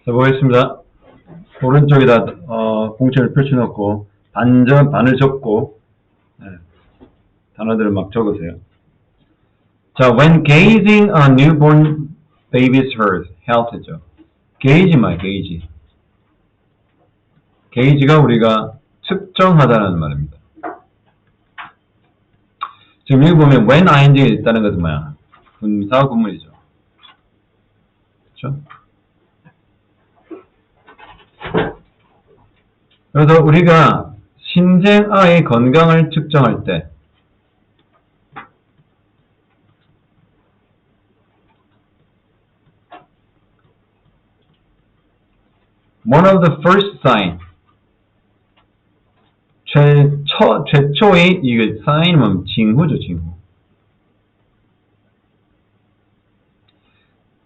자, 보겠습니다. 오른쪽에다 공책을 펼쳐놓고 반을 접고 네, 단어들을 막 적으세요. 자, when gazing on newborn baby's health죠. 게이지 말 게이지. 게이지가 우리가 측정하다는 말입니다. 지금 여기 보면 when ing가 있다는 것은 뭐야? 분사 구문이죠. 그렇죠? 그래서 우리가 신생 아이의 건강을 측정할 때 one of the first sign 최초의 이게 사인은 징후죠, 징후.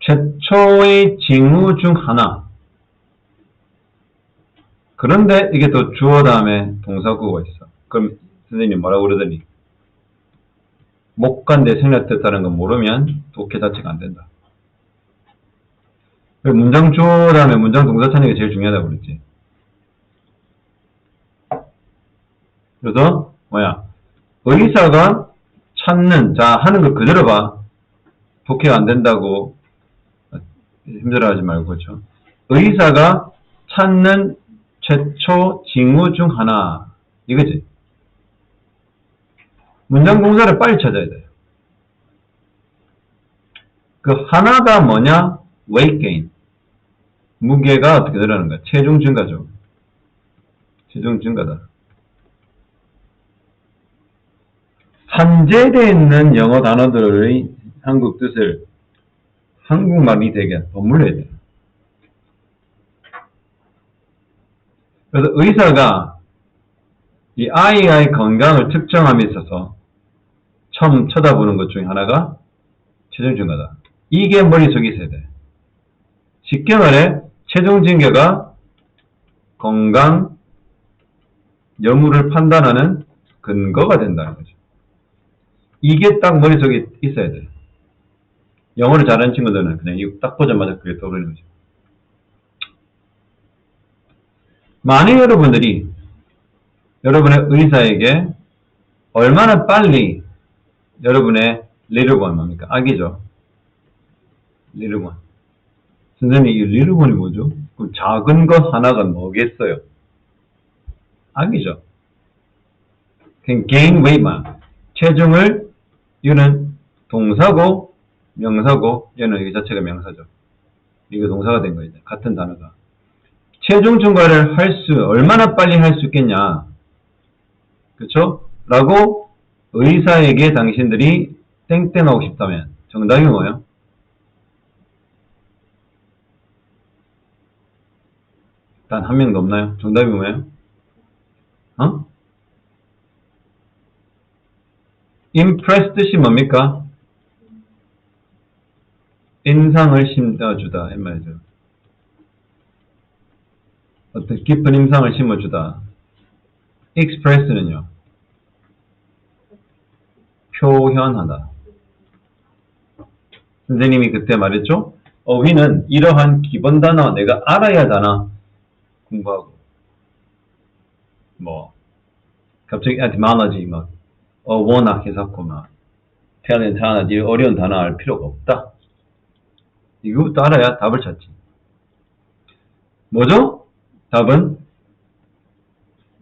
최초의 징후 중 하나. 그런데 이게 또 주어 다음에 동사구가 있어. 그럼 선생님 뭐라고 그러더니 목간대 생략됐다는 거 모르면 독해 자체가 안 된다. 문장 주어 다음에 문장 동사 찾는 게 제일 중요하다고 그랬지. 그래서 뭐야? 의사가 찾는, 자 하는 거 그대로 봐. 독해가 안 된다고 힘들어하지 말고 그렇죠. 의사가 찾는 최초 징후 중 하나 이거지. 문장 동사를 빨리 찾아야 돼요. 그 하나가 뭐냐? weight gain. 무게가 어떻게 늘어나는 거야? 체중 증가죠. 체중 증가다. 산재되어 있는 영어 단어들의 한국 뜻을 한국말이 되게 버물려야 돼요. 그래서 의사가 이 아이의 건강을 측정함에 있어서 처음 쳐다보는 것 중에 하나가 체중 증가다. 이게 머릿속에 있어야 돼. 쉽게 말해 체중 증가가 건강 여부를 판단하는 근거가 된다는 거죠. 이게 딱 머릿속에 있어야 돼. 영어를 잘하는 친구들은 그냥 이거 딱 보자마자 그게 떠오르는 거죠. 만약 여러분들이 여러분의 의사에게 얼마나 빨리 여러분의 little one 뭡니까? 아기죠. little one. 선생님 이 little one이 뭐죠? 그 작은 것 하나가 뭐겠어요? 아기죠. 그냥 gain weight만. 체중을 이거는 동사고 명사고 얘는 이 자체가 명사죠. 이거 동사가 된 거예요. 같은 단어가. 체중 증가를 얼마나 빨리 할 수 있겠냐. 그쵸? 라고 의사에게 당신들이 땡땡하고 싶다면 정답이 뭐예요? 단 한 명도 없나요? 정답이 뭐예요? impress 뜻이 뭡니까? 인상을 심어주다 이 말이죠. 어떤 깊은 인상을 심어주다. express는요. 표현하다. 선생님이 그때 말했죠. 어휘는 이러한 기본 단어 내가 알아야 하나 공부하고 뭐 갑자기 etymology 막 어원학 해석고 막 태어난 단어 어려운 단어 알 필요가 없다. 이거부터 알아야 답을 찾지. 뭐죠? 답은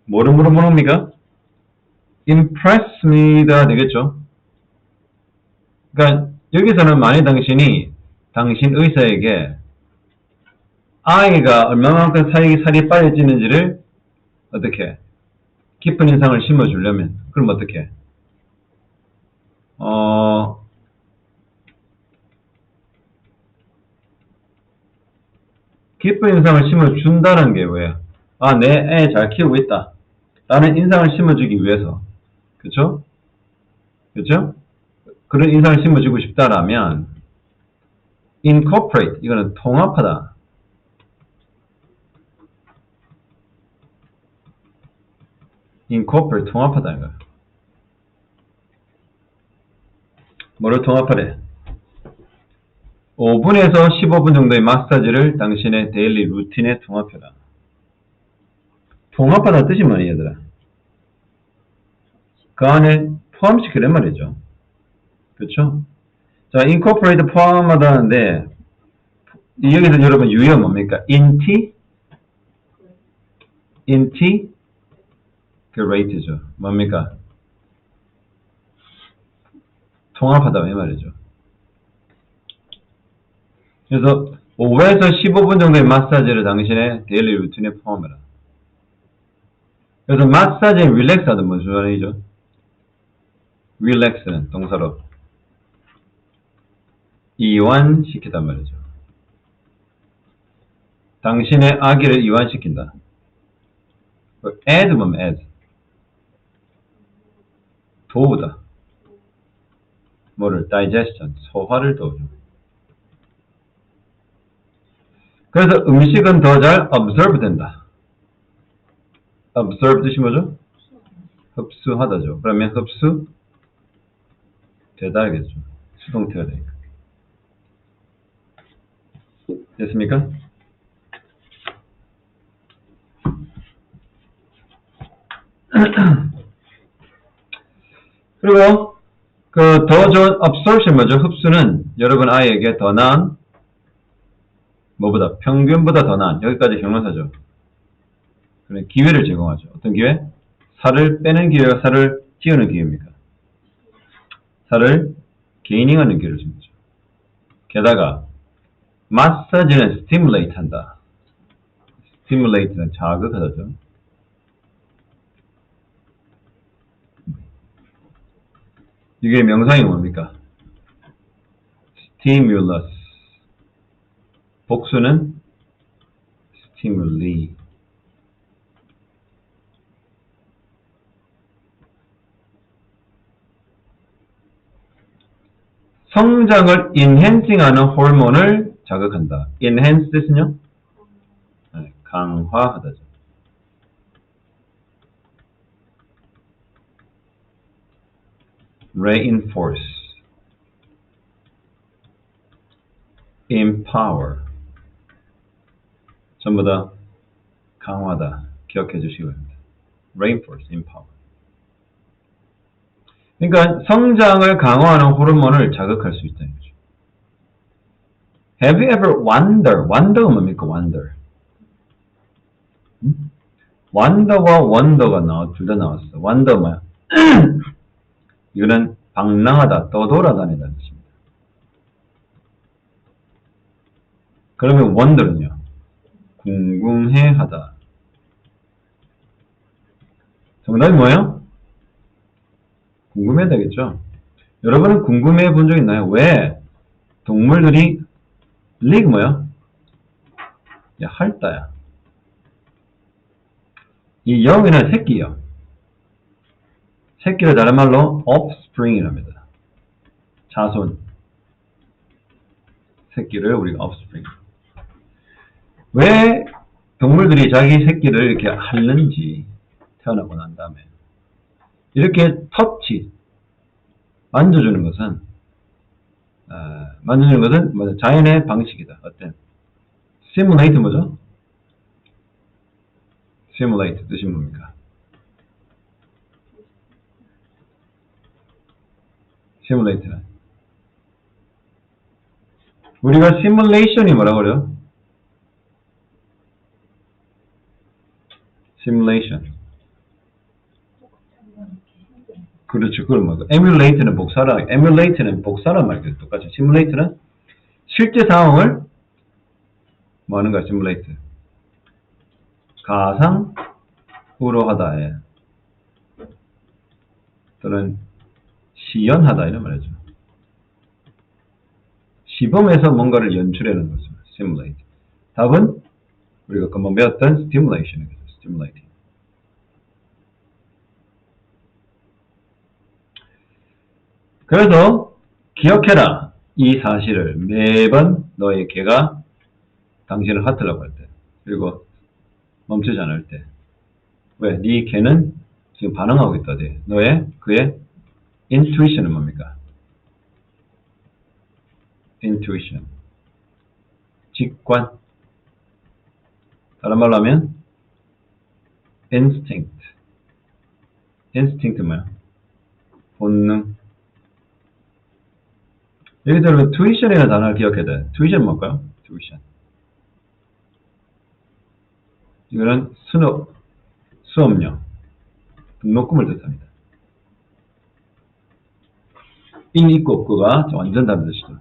뭐입니까? impress me가 되겠죠. 그러니까 여기서는 만약 당신 의사에게 아이가 얼마만큼 살이 빨리 찌는지를 어떻게 깊은 인상을 심어주려면 그럼 어떻게 깊은 인상을 심어준다는 게 뭐예요? 아, 내 애 잘 키우고 있다. 라는 인상을 심어주기 위해서. 그쵸? 그쵸? 그런 인상을 심어주고 싶다라면 incorporate, 이거는 통합하다. incorporate, 통합하다는 거야. 뭐를 통합하래? 5분에서 15분 정도의 마사지를 당신의 데일리 루틴에 통합해라. 통합하다 뜻이 뭐니 얘들아? 그 안에 포함시키란 말이죠. 그렇죠? 자, incorporate 포함하다는데 여기서 여러분 유형 뭡니까? integrate죠. 뭡니까? 통합하다 이 말이죠. 그래서 5에서 15분 정도의 마사지를 당신의 데일리 루틴에 포함해라. 그래서 마사지는 릴렉스하다 무슨 말이죠? 릴렉스는 동사로 이완시키단 말이죠. 당신의 아기를 이완시킨다. add 뭐면 add. 도우다. 뭐를? digestion. 소화를 도우죠. 그래서 음식은 더 잘 observe 된다. observe 뜻이 뭐죠? 흡수하다죠. 그러면 흡수 되다겠죠. 수동태가 되니까. 됐습니까? 그리고 그 더 좋은 absorption 뭐죠? 흡수는 여러분 아이에게 더 나은 뭐보다 평균보다 더 나은 여기까지 형용사죠. 그런 기회를 제공하죠. 어떤 기회? 살을 빼는 기회가 살을 찌우는 기회입니까? 살을 게이닝하는 기회를 줍니다. 게다가 마사지는 stimulate 한다. stimulate는 자극하다죠. 이게 명상이 뭡니까? stimulus. 복수는 stimuli. 성장을 enhancing하는 호르몬을 자극한다. enhance 뜻은요? 네, 강화하다죠. reinforce, empower. 전부 다 강화다. 기억해 주시기 바랍니다. reinforce, empower. 그러니까 성장을 강화하는 호르몬을 자극할 수 있다는 거죠. Have you ever wonder가 뭡니까? wonder와 wonder가 둘 다 나왔어. wonder 뭐야? 이거는 방랑하다, 떠돌아다니다는 뜻입니다. 그러면 wonder는요? 궁금해하다. 정답이 뭐예요? 궁금해야 되겠죠? 여러분은 궁금해 본 적 있나요? 왜 동물들이 릭 뭐야? 야, 핥다야. 이 영이는 새끼요. 새끼를 다른 말로 offspring이랍니다. 자손. 새끼를 우리가 offspring. 왜 동물들이 자기 새끼를 이렇게 핥는지 태어나고 난 다음에 이렇게 터치 만져주는 것은 뭐죠? 자연의 방식이다. 어때? simulate 뭐죠? simulate 뜻이 뭡니까? simulate는 우리가 simulation이 뭐라고 그래요? simulation. 그렇죠. 그걸 뭐 emulate는 복사란 말이에요. 똑같이 simulate는 실제 상황을 뭐 하는 거야? simulate. 가상으로 하다에 또는 시연하다 이런 말이죠. 시범에서 뭔가를 연출하는 것을 simulate. 답은 우리가 금방 배웠던 stimulation이겠죠. stimulating. 그래서 기억해라. 이 사실을 매번 너의 개가 당신을 핥으려고 할 때, 그리고 멈추지 않을 때, 왜? 네 개는 지금 반응하고 있다. 그의 intuition은 뭡니까? intuition. 직관. 다른 말로 하면 instinct. instinct 뭐야? 본능. 여기서 여러분 tuition이라는 단어를 기억해야 돼. tuition 뭘까요? tuition. 이거는 수업료, 등록금을 뜻합니다. 있고 없고가 완전 다른 뜻이죠.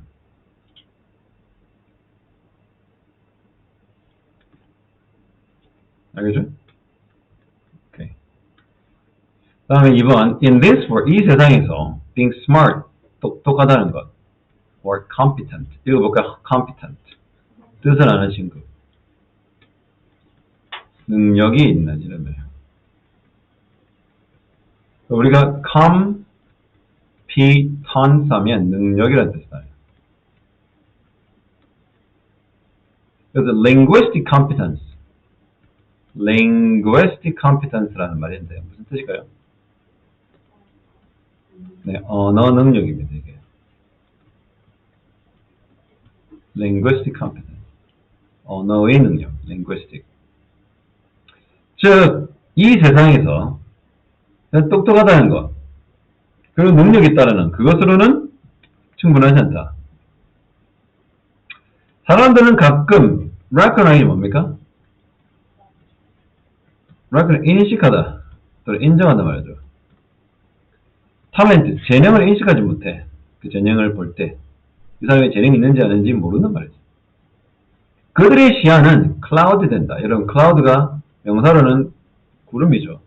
알겠죠? 오케이. 다음에 2번. In this world, 이 세상에서 being smart, 똑똑하다는 것, or competent. 읽어볼까요? competent. 뜻을 아는 친구. 능력이 있는 이름이에요. 우리가 competence 하면 능력이라는 뜻이에요. 그래서 linguistic competence라는 말이 있는데 무슨 뜻일까요? 네, 언어 능력입니다. 이게 linguistic competence, 언어의 능력, linguistic. 즉, 이 세상에서 똑똑하다는 것, 그리고 능력이 따르는 그것으로는 충분하지 않다. 사람들은 가끔 recognize 뭡니까? recognize 인식하다, 또는 인정한다 말이죠. 탤런트, 재능을 인식하지 못해. 그 재능을 볼 때 이 사람이 재능이 있는지 아닌지 모른단 말이죠. 그들의 시야는 cloud 된다. 여러분, cloud가 명사로는 구름이죠.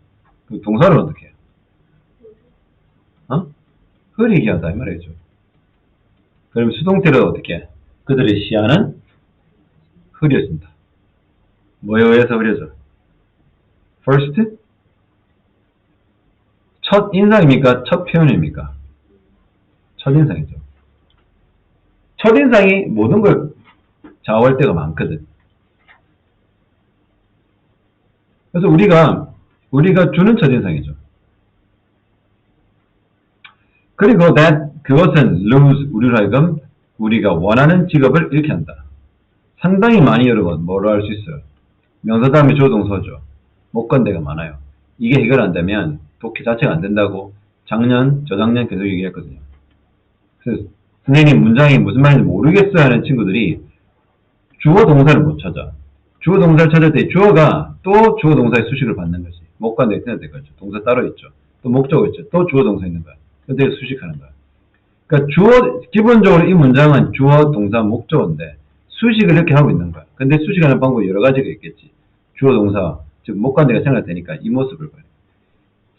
동사로는 어떻게 해요? 흐리게 하다 이 말이죠. 그럼 수동태로 어떻게 해? 그들의 시야는 흐려진다. 뭐에 의해서 흐려져? first? 첫 인상입니까? 첫 표현입니까? 첫 인상이죠. 첫 인상이 모든 걸 좌우할 때가 많거든. 그래서 우리가 주는 첫 인상이죠. 그리고 그것은 lose 우리로 하여금 우리가 원하는 직업을 잃게 한다. 상당히 많이 여러분 뭐로 할 수 있어요? 명사 다음에 주어 동사죠. 목건대가 많아요. 이게 해결 안 되면 독해 자체가 안 된다고 저작년 계속 얘기했거든요. 그래서 선생님 문장이 무슨 말인지 모르겠어요 하는 친구들이 주어 동사를 못 찾아. 주어 동사를 찾을 때 주어가 또 주어 동사의 수식을 받는 거지. 목관대가 있어야 될 거죠. 동사 따로 있죠. 또 목적어 있죠. 또 주어 동사 있는 거야. 근데 수식하는 거야. 그러니까 기본적으로 이 문장은 주어 동사 목적어인데 수식을 이렇게 하고 있는 거야. 근데 수식하는 방법이 여러 가지가 있겠지. 주어 동사, 즉 목관대가 생각되니까 이 모습을 봐요.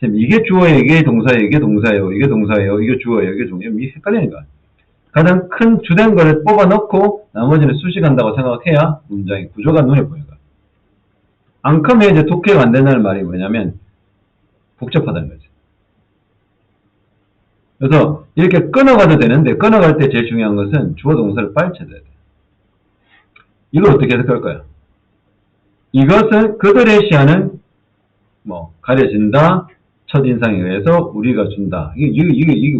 지금 이게 주어예요, 이게 동사예요, 이게 동사예요, 이게 동사예요, 이게 주어예요, 이게 동사예요. 이게 헷갈리는 거야. 가장 큰 주된 거를 뽑아 넣고 나머지는 수식한다고 생각해야 문장의 구조가 눈에 보이는 거야. 안 크면 이제 독해가 안 된다는 말이 뭐냐면 복잡하다는 거지. 그래서 이렇게 끊어가도 되는데 끊어갈 때 제일 중요한 것은 주어 동사를 빨리 찾아야 돼. 이걸 어떻게 해석할 거야? 이것은 그들의 시야는 가려진다. 첫인상에 의해서 우리가 준다. 이게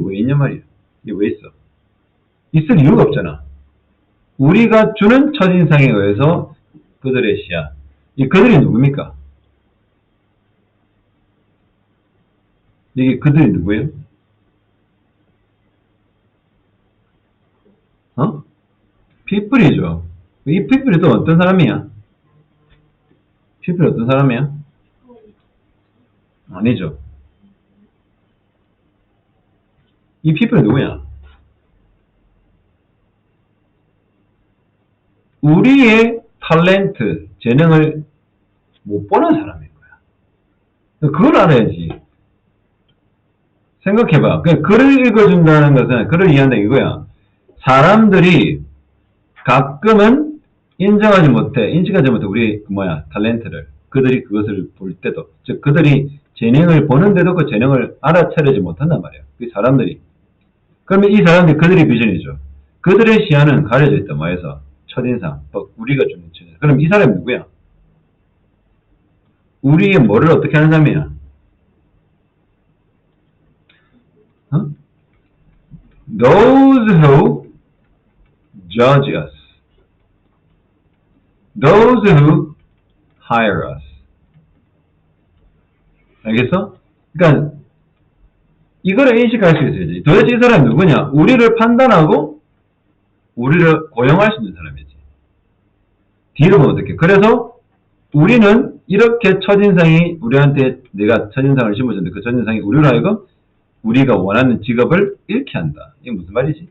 왜 있냐 말이야. 이게 왜 있어? 있을 이유가 없잖아. 우리가 주는 첫인상에 의해서 그들의 시야. 이 그들이 누굽니까? 이게 그들이 누구예요? people이죠. 이 people이 또 어떤 사람이야? people 어떤 사람이야? 아니죠. 이 people이 누구야? 우리의 탤런트, 재능을 못 보는 사람인 거야. 그걸 알아야지. 생각해봐. 그냥 글을 읽어준다는 것은, 글을 이해한다 이거야. 사람들이 가끔은 인식하지 못해 우리 탤런트를. 그들이 그것을 볼 때도, 즉 그들이 재능을 보는데도 그 재능을 알아차리지 못한단 말이야. 그 사람들이. 그러면 이 사람들이 그들의 비전이죠. 그들의 시야는 가려져 있다. 뭐해서? 첫인상, 또 우리가 주는 첫인상. 그럼 이 사람이 누구야? 우리의 뭐를 어떻게 하는 사람이야? Those who judge us. those who hire us. 알겠어? 그러니까 이거를 인식할 수 있어야지. 도대체 이 사람이 누구냐? 우리를 판단하고 우리를 고용할 수 있는 사람이지. 뒤로 보면 어떡해. 그래서 우리는 이렇게 첫인상이 우리한테 내가 첫인상을 심어줬는데 그 첫인상이 우리로 하여금 우리가 원하는 직업을 잃게 한다. 이게 무슨 말이지?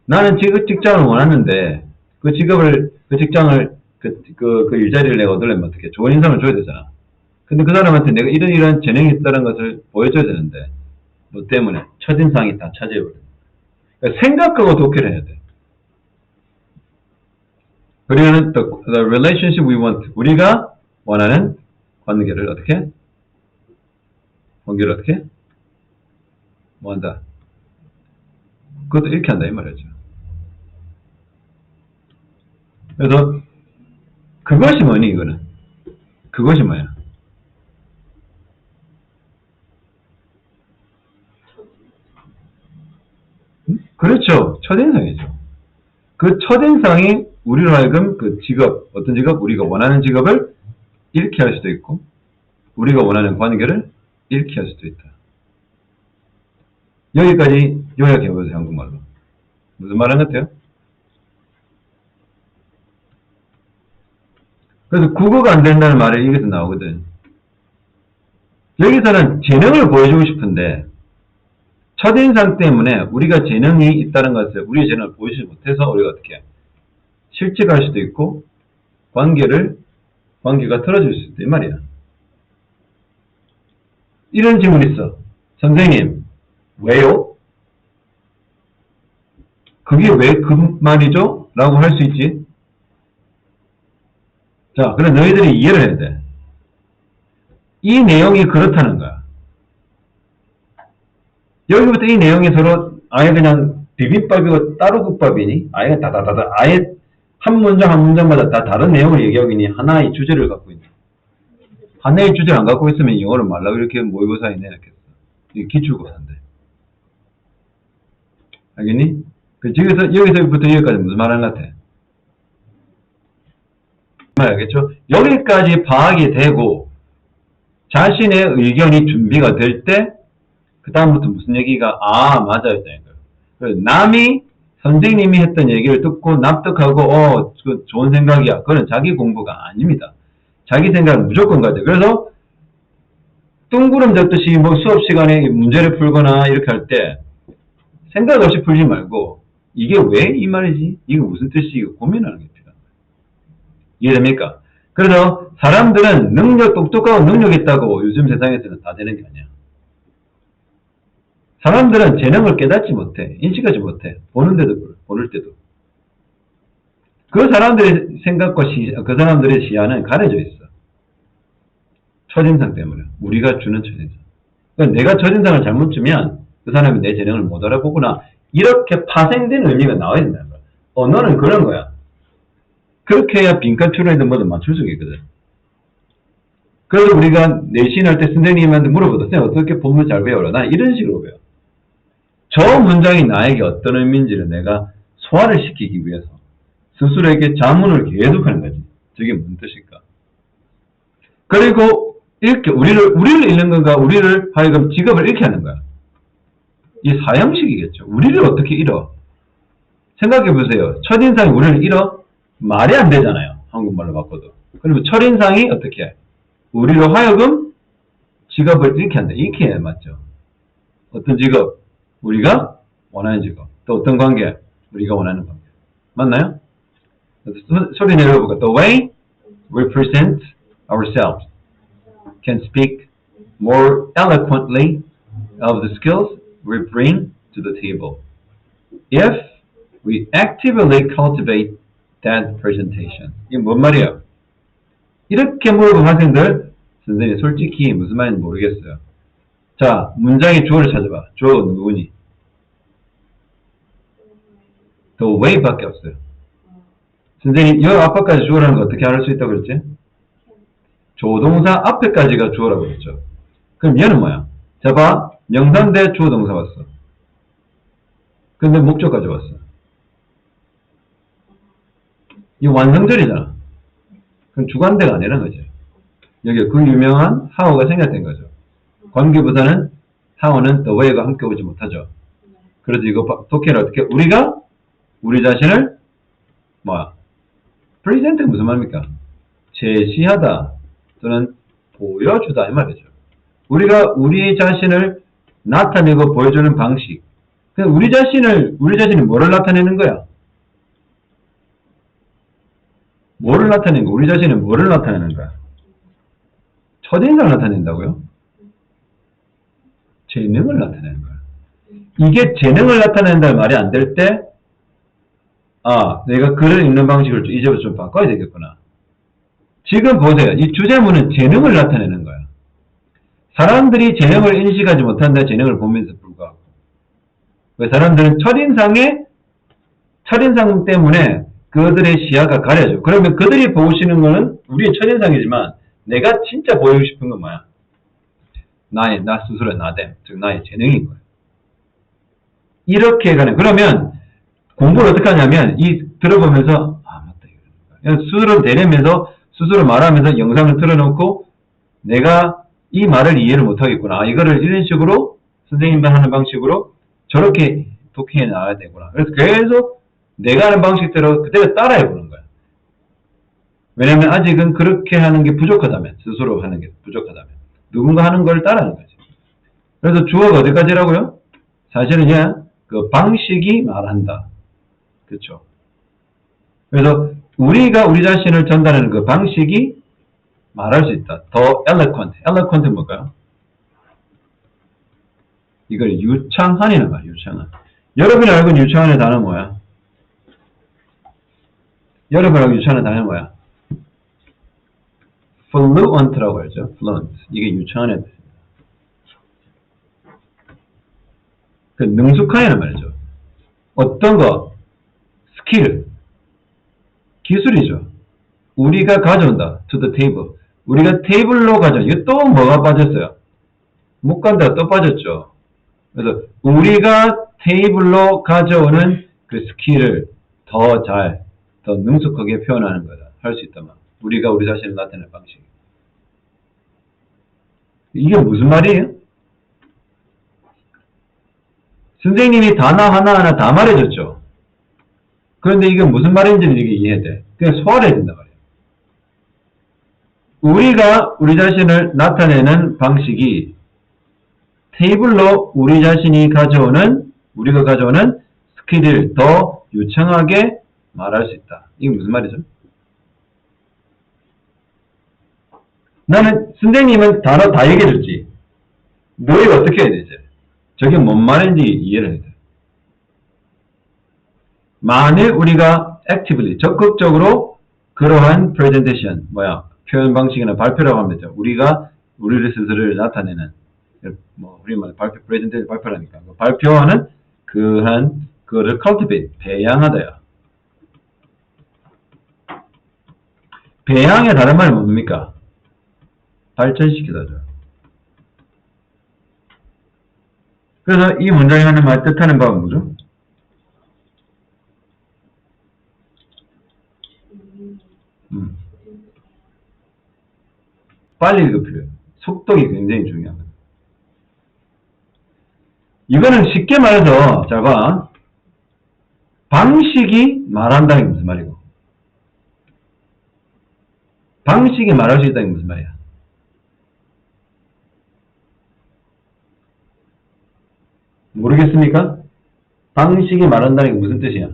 나는 직장을 원하는데 그 직장을 그 일자리를 내가 얻으려면 어떻게 좋은 인상을 줘야 되잖아. 근데 그 사람한테 내가 이런 재능이 있다는 것을 보여줘야 되는데 너 때문에 첫인상이 다 차지해버려. 그러니까 생각하고 독해를 해야 돼. 그리고는 the relationship we want. 우리가 원하는 관계를 어떻게? 관계를 어떻게? 뭐 한다? 그것도 이렇게 한다 이 말이죠. 그래서 그것이 뭐니 이거는? 그것이 뭐야? 그렇죠. 첫인상이죠. 그 첫인상이 우리로 하여금 그 직업, 어떤 직업, 우리가 원하는 직업을 잃게 할 수도 있고 우리가 원하는 관계를 잃게 할 수도 있다. 여기까지 요약해보세요. 한국말로. 무슨 말 하는 것 같아요? 그래서 국어가 안 된다는 말이 여기서 나오거든. 여기서는 재능을 보여주고 싶은데 첫인상 때문에 우리가 재능이 있다는 것을 우리의 재능을 보여주지 못해서 우리가 어떻게 실직할 수도 있고 관계가 틀어질 수도 있다 이 말이야. 이런 질문 있어. 선생님 왜요? 그게 왜 그 말이죠? 라고 할 수 있지. 자, 그래 너희들이 이해를 해야 돼. 이 내용이 그렇다는 거야. 여기부터 이 내용이 서로 아예 그냥 비빔밥이고 따로 국밥이니? 아예 다다다다 아예 한 문장 한 문장마다 다 다른 내용을 얘기하기니 하나의 주제를 갖고 있는. 하나의 주제를 안 갖고 있으면 영어를 말라고 이렇게 모의고사에 내놨겠어. 이게 기출고사인데. 알겠니? 여기서부터 여기까지 무슨 말 하는 것 같아? 알겠죠? 여기까지 파악이 되고 자신의 의견이 준비가 될 때 그 다음부터 무슨 얘기가 맞아요. 그래서 남이 선생님이 했던 얘기를 듣고 납득하고 그 좋은 생각이야. 그건 자기 공부가 아닙니다. 자기 생각은 무조건 가져. 그래서 둥구름 잡듯이 뭐 수업 시간에 문제를 풀거나 이렇게 할 때 생각 없이 풀지 말고 이게 왜 이 말이지? 이게 무슨 뜻이고 고민하는 게 필요한 거예요. 이해됩니까? 그래서 사람들은 똑똑하고 능력 있다고 요즘 세상에서는 다 되는 게 아니야. 사람들은 재능을 깨닫지 못해. 인식하지 못해. 보를 때도. 그 사람들의 생각과 그 사람들의 시야는 가려져 있어. 첫인상 때문에. 우리가 주는 첫인상. 그러니까 내가 첫인상을 잘못 주면 그 사람이 내 재능을 못 알아보구나. 이렇게 파생된 의미가 나와야 된다는 거야. 언어는 그런 거야. 그렇게 해야 빈칸 추론이든 뭐든 맞출 수가 있거든. 그래서 우리가 내신할 때 선생님한테 물어보다 선생님 어떻게 본문 잘 배워라? 난 이런 식으로 배워. 저 문장이 나에게 어떤 의미인지를 내가 소화를 시키기 위해서 스스로에게 자문을 계속하는 거지. 저게 무슨 뜻일까? 그리고 이렇게 우리를 잃는 건가? 우리를 하여금 직업을 잃게 하는 거야. 이 사형식이겠죠. 우리를 어떻게 잃어? 생각해 보세요. 첫인상이 우리를 잃어? 말이 안 되잖아요. 한국말로 바꿔도. 그러면 첫인상이 어떻게 해? 우리로 하여금 직업을 잃게 한다. 이렇게 해, 맞죠? 어떤 직업? 우리가 원하는 직업. 또 어떤 관계? 우리가 원하는 관계. 맞나요? 소리 내려볼까? The way we present ourselves can speak more eloquently of the skills we bring to the table if we actively cultivate that presentation. 이게 뭔 말이야? 이렇게 물어본 학생들, 선생님 솔직히 무슨 말인지 모르겠어요. 자, 문장의 주어를 찾아봐. 주어가 누구니? The way밖에 없어요. 선생님, 여 앞에까지 주어라는 거 어떻게 알 수 있다고 그랬지? 조동사 앞에까지가 주어라고 그랬죠. 그럼 얘는 뭐야? 자, 봐. 명사인데 주어 동사 왔어. 근데 목적까지 왔어. 이 완성절이잖아. 그럼 주관대가 아니라는 거지. 여기 그 유명한 하워가 생략된 거죠. 관계부사는 하워는 the way가 함께 오지 못하죠. 그래서 이거 독해를 어떻게 우리가 우리 자신을 뭐야? present 무슨 말입니까? 제시하다 또는 보여주다 이 말이죠. 우리가 우리 자신을 나타내고 보여주는 방식. 우리 자신이 뭐를 나타내는 거야? 뭐를 나타내는 거야? 우리 자신은 뭐를 나타내는 거야? 첫인상을 나타낸다고요? 재능을 나타내는 거야. 이게 재능을 나타낸다는 말이 안 될 때, 아, 내가 글을 읽는 방식을 이제부터 좀 바꿔야 되겠구나. 지금 보세요. 이 주제문은 재능을 나타내는 거야. 사람들이 재능을 인식하지 못한다. 재능을 보면서 불구하고. 왜 사람들은 첫인상 때문에 그들의 시야가 가려져. 그러면 그들이 보시는 거는 우리의 첫인상이지만 내가 진짜 보이고 싶은 건 뭐야? 나 스스로의 나됨, 즉 나의 재능인 거예요. 이렇게 가는. 그러면 공부를 어떻게 하냐면 들어보면서 아 맞다 이거. 스스로 대내면서 스스로 말하면서 영상을 틀어놓고 내가 이 말을 이해를 못하겠구나. 아, 이거를 이런 식으로 선생님만 하는 방식으로 저렇게 독해해 나가야 되구나. 그래서 계속 내가 하는 방식대로 그대로 따라해 보는 거야. 왜냐면 아직은 그렇게 하는 게 부족하다면, 스스로 하는 게 부족하다면 누군가 하는 걸 따라하는 거지. 그래서 주어가 어디까지라고요? 사실은 그냥 그 방식이 말한다. 그렇죠? 그래서 우리가 우리 자신을 전달하는 그 방식이 말할 수 있다. 더 eloquent. eloquent는 뭘까요? 이걸 유창한이라는 거야. 유창한. 여러분이 알고 있는 유창한의 단어는 뭐야? 여러분이 알고 유창한의 단어는 뭐야? fluent라고 하죠. fluent. 이게 유창한의 뜻입니다. 그 능숙한이라는 말이죠. 어떤 거? 스킬. 기술이죠. 우리가 가져온다. to the table. 우리가 테이블로 가져온. 이거 또 뭐가 빠졌어요? 못 간다가 또 빠졌죠. 그래서 우리가 테이블로 가져오는 그 스킬을 더 능숙하게 표현하는 거다. 할 수 있다면. 우리가 우리 자신을 나타내는 방식. 이게 무슨 말이에요? 선생님이 단어 하나하나 다 말해줬죠. 그런데 이게 무슨 말인지는 이게 이해해야 돼. 그냥 소화를 해야 된단 말이에요. 우리가 우리 자신을 나타내는 방식이 테이블로 우리가 가져오는 스킬을 더 유창하게 말할 수 있다. 이게 무슨 말이죠? 나는 선생님은 단어 다 얘기해줬지. 너희가 어떻게 해야 되지? 저게 뭔 말인지 이해를 해야 돼. 만일 우리가 actively, 적극적으로 그러한 presentation, 표현 방식이나 발표라고 하면 되죠. 우리가 우리를 스스로를 나타내는, 우리 말 presentation 발표라니까. 발표하는 그거를 cultivate, 배양하다야. 배양의 다른 말은 뭡니까? 발전시키다죠. 그래서 이 문장이 하는 말 뜻하는 바가 뭐죠? 빨리 읽을 필요해요. 속독이 굉장히 중요합니다. 이거는 쉽게 말해서 잘 봐. 방식이 말한다는 게 무슨 말이고 방식이 말할 수 있다는 게 무슨 말이야? 모르겠습니까? 방식이 말한다는 게 무슨 뜻이야?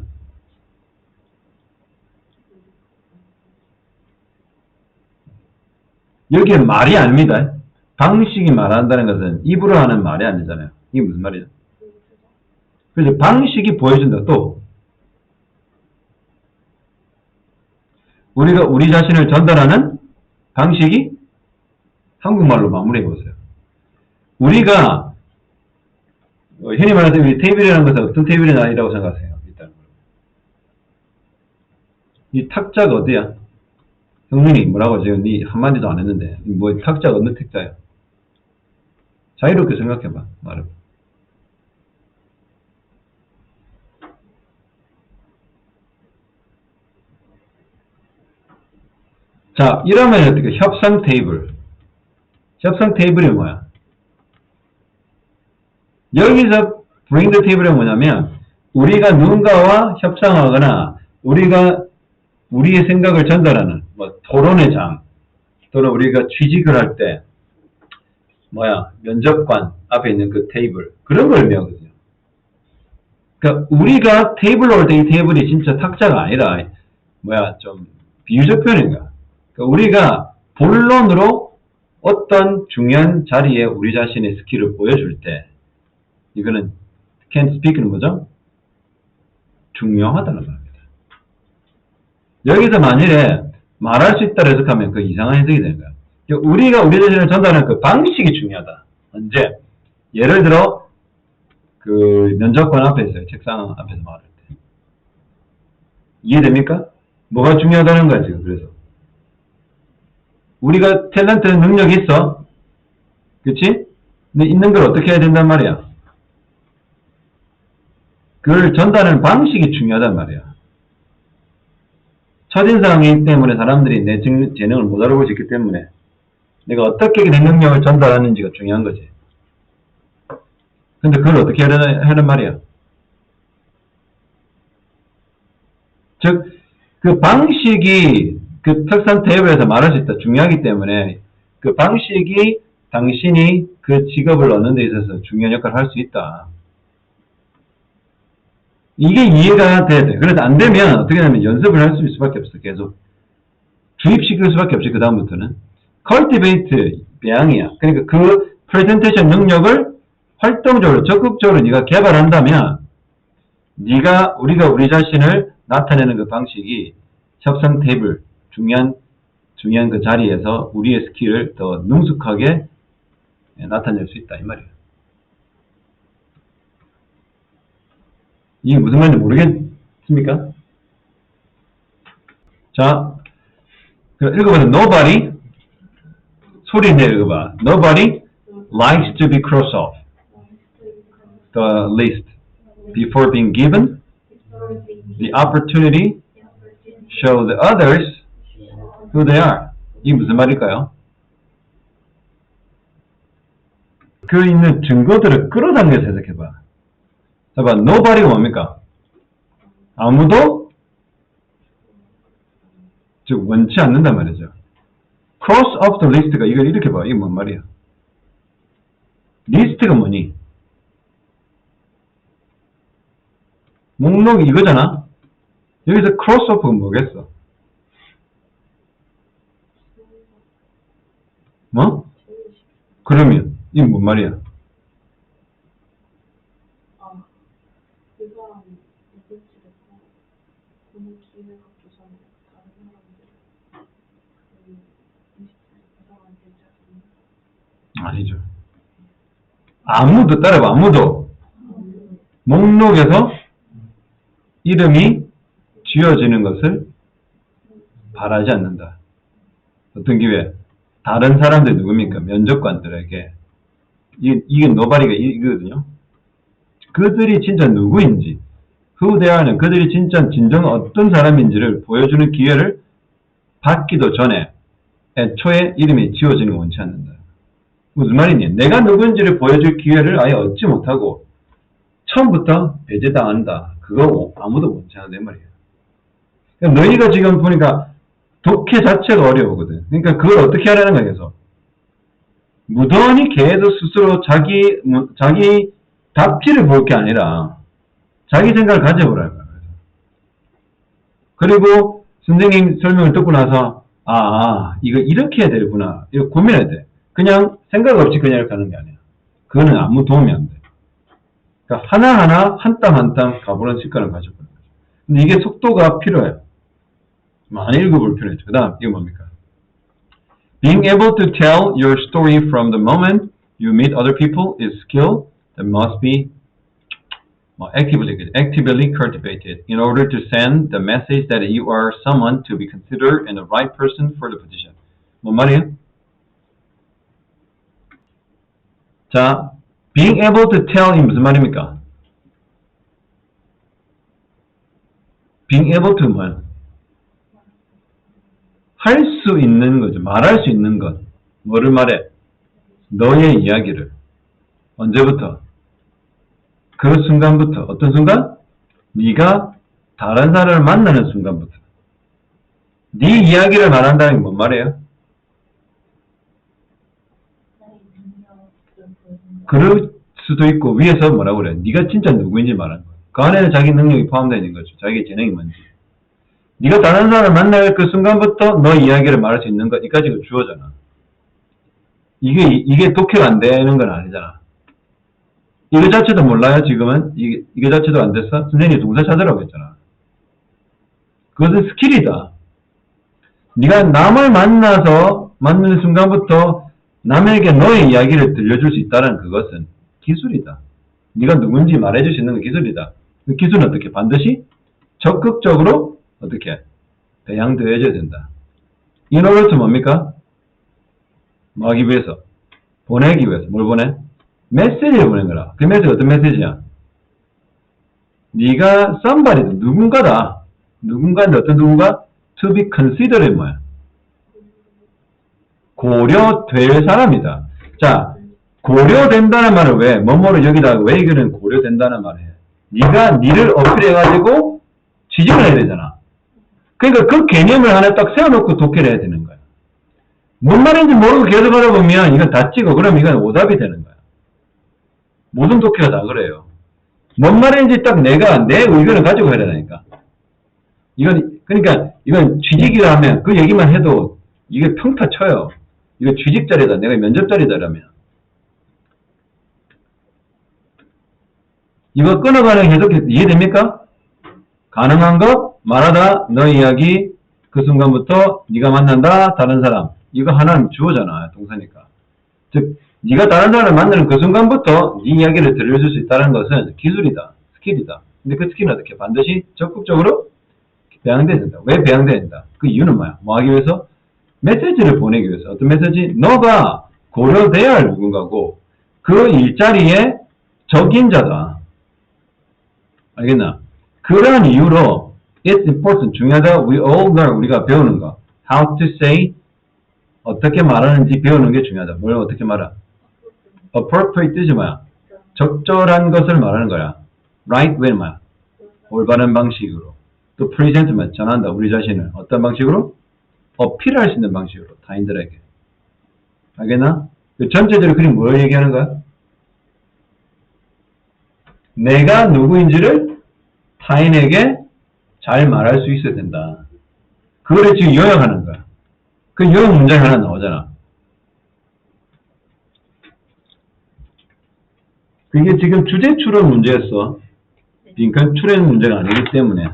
여기에 말이 아닙니다. 방식이 말한다는 것은 입으로 하는 말이 아니잖아요. 이게 무슨 말이죠? 그래서 방식이 보여준다. 또 우리가 우리 자신을 전달하는 방식이 한국말로 마무리해 보세요. 우리가 흔히 말해서 우리 테이블이라는 것은 어떤 테이블이라고 생각하세요? 일단 이 탁자가 어디야? 형민이 뭐라고 지금 네 한마디도 안 했는데 뭐 탁자가 어느 탁자야? 자유롭게 생각해봐. 말을. 자, 이러면 어떻게? 협상 테이블. 협상 테이블이 뭐야? 여기서 bring the table이 뭐냐면 우리가 누군가와 협상하거나 우리가 우리의 생각을 전달하는 뭐 토론의 장 또는 우리가 취직을 할 때 면접관 앞에 있는 그 테이블 그런 걸 의미하거든요. 그러니까 우리가 테이블로 올 때 이 테이블이 진짜 탁자가 아니라 좀 비유적 표현인가? 그러니까 우리가 본론으로 어떤 중요한 자리에 우리 자신의 스킬을 보여줄 때 이거는 can speak는 뭐죠? 중요하다는 말입니다. 여기서 만일에 말할 수 있다고 해석하면 그 이상한 해석이 되는 거야. 우리가 우리 자신을 전달하는 그 방식이 중요하다. 언제? 예를 들어 그 면접관 앞에 있어요. 책상 앞에서 말할 때. 이해됩니까? 뭐가 중요하다는 거야 지금. 그래서 우리가 탤런트 능력이 있어. 그치? 근데 있는 걸 어떻게 해야 된단 말이야? 그걸 전달하는 방식이 중요하단 말이야. 첫인상이기 때문에 사람들이 내 재능을 못 알아볼 수 있기 때문에 내가 어떻게 내 능력을 전달하는지가 중요한 거지. 근데 그걸 어떻게 하는 말이야? 즉, 그 방식이 그 특산 테이블에서 말할 수 있다. 중요하기 때문에 그 방식이 당신이 그 직업을 얻는 데 있어서 중요한 역할을 할 수 있다. 이게 이해가 돼야 돼. 그래서 안 되면 어떻게 하면 연습을 할 수밖에 없어. 계속 주입시킬 수밖에 없지. 그 다음부터는 cultivate 배양이야. 그러니까 그 프레젠테이션 능력을 활동적으로 적극적으로 네가 개발한다면 우리가 우리 자신을 나타내는 그 방식이 협상 테이블 중요한 그 자리에서 우리의 스킬을 더 능숙하게 나타낼 수 있다 이 말이에요. 이게 무슨 말인지 모르겠습니까? 자, 읽어보세요. Nobody 소리 내 읽어봐. Nobody likes to be crossed off the list before being given the opportunity show the others who they are. 이게 무슨 말일까요? 그 있는 증거들을 끌어당겨서 해석해봐. 봐봐, nobody가 뭡니까? 아무도 즉 원치 않는단 말이죠. cross off the list가 이걸 이렇게 봐. 이게 뭔 말이야? 리스트가 뭐니? 목록이 이거잖아? 여기서 cross off가 뭐겠어? 뭐? 그러면 이게 뭔 말이야? 아니죠. 아무도 따라봐. 아무도 목록에서 이름이 지어지는 것을 바라지 않는다. 어떤 기회? 다른 사람들 누굽니까? 면접관들에게 이게 노바리가 이거거든요. 그들이 진짜 누구인지 who they are는 그들이 진정 어떤 사람인지를 보여주는 기회를 받기도 전에 애초에 이름이 지어지는 걸 원치 않는다. 무슨 말이니? 내가 누군지를 보여줄 기회를 아예 얻지 못하고 처음부터 배제당한다. 그거 아무도 원치 않는다 말이에요. 그러니까 너희가 지금 보니까 독해 자체가 어려우거든. 그러니까 그걸 어떻게 하라는 거야 계속. 무던히 계속 스스로 자기 답지를 볼 게 아니라 자기 생각을 가져보라는 거야. 그리고 선생님 설명을 듣고 나서 이거 이렇게 해야 되구나. 이거 고민해야 돼. 그냥 생각 없이 그냥 이렇게 하는 게 아니야. 그거는 아무 도움이 안 돼. 그러니까 하나하나 한 땀 한 땀 가보는 습관을 가져보는 거죠. 근데 이게 속도가 필요해요. 많이 읽어볼 필요했죠. 그 다음 이거 뭡니까? Being able to tell your story from the moment you meet other people is skill that must be actively cultivated in order to send the message that you are someone to be considered and the right person for the position. 뭔 말이에요? 자, being able to tell이 무슨 말입니까? being able to 뭐야? 할 수 있는 거죠. 말할 수 있는 것. 뭐를 말해? 너의 이야기를. 언제부터? 그 순간부터. 어떤 순간? 네가 다른 사람을 만나는 순간부터. 네 이야기를 말한다는 게 뭔 말이에요? 그럴 수도 있고 위에서 뭐라고 그래? 네가 진짜 누구인지 말하는 거야. 그 안에는 자기 능력이 포함되어 있는 거죠. 자기 재능이 뭔지. 네가 다른 사람을 만날 그 순간부터 너 이야기를 말할 수 있는 것. 이까지가 주어잖아. 이게 독해가 안 되는 건 아니잖아. 이거 자체도 몰라요, 지금은? 이거 자체도 안 됐어? 선생님이 동사 찾으라고 했잖아. 그것은 스킬이다. 네가 남을 만나서 만나는 순간부터 남에게 너의 이야기를 들려줄 수 있다는 그것은 기술이다. 네가 누군지 말해줄 수 있는 건 기술이다. 그 기술은 어떻게? 반드시 적극적으로 어떻게? 배양되어져야 된다. in order to 뭡니까? 뭐 하기 위해서? 보내기 위해서. 뭘 보내? 메시지를 보낸 거라. 그 메시지가 어떤 메시지야? 네가 somebody다. 누군가다. 누군가인데 어떤 누군가? to be considered 뭐야? 고려될 사람이다. 자, 고려된다는 말을 왜? 뭐뭐를 여기다가 왜 이거는 고려된다는 말을 해? 네가 니를 어필해가지고 지적을 해야 되잖아. 그러니까 그 개념을 하나 딱 세워놓고 독해를 해야 되는 거야. 뭔 말인지 모르고 계속 하다 보면 이건 다 찍어. 그럼 이건 오답이 되는 거야. 모든 독해가 다 그래요. 뭔 말인지 딱 내가 내 의견을 가지고 해야 되니까. 그러니까 이건 취직이라 하면 그 얘기만 해도 이게 평타 쳐요. 이거 취직 자리다. 내가 면접 자리다라면. 이거 끊어가는 게 계속 이해됩니까? 가능한 거 말하다 너의 이야기 그 순간부터 네가 만난다 다른 사람 이거 하나는 주어잖아. 동사니까. 즉 네가 다른 사람을 만나는 그 순간부터 네 이야기를 들려줄 수 있다는 것은 기술이다. 스킬이다. 근데 그 스킬은 어떻게? 반드시 적극적으로 배양돼야 된다. 왜 배양돼야 된다? 그 이유는 뭐야? 뭐 하기 위해서? 메시지를 보내기 위해서. 어떤 메시지? 너가 고려돼야 할 누군가고 그 일자리에 적임자다. 알겠나? 그러한 이유로 it's important. 중요하다. We all learn. 우리가 배우는 거. How to say 어떻게 말하는지 배우는 게 중요하다. 뭘 어떻게 말하? appropriate 뜻이 뭐야? 적절한 것을 말하는 거야. right way 뭐야? 올바른 방식으로. 또 present 뭐야? 전한다. 우리 자신을. 어떤 방식으로? 어필할 수 있는 방식으로. 타인들에게. 알겠나? 전체적으로 그림 뭘 얘기하는 거야? 내가 누구인지를 타인에게 잘 말할 수 있어야 된다. 그거를 지금 요약하는 거야. 그 요약 문장이 하나 나오잖아. 그게 지금 주제 추론 문제였어. 빈칸 추론 문제가 아니기 때문에.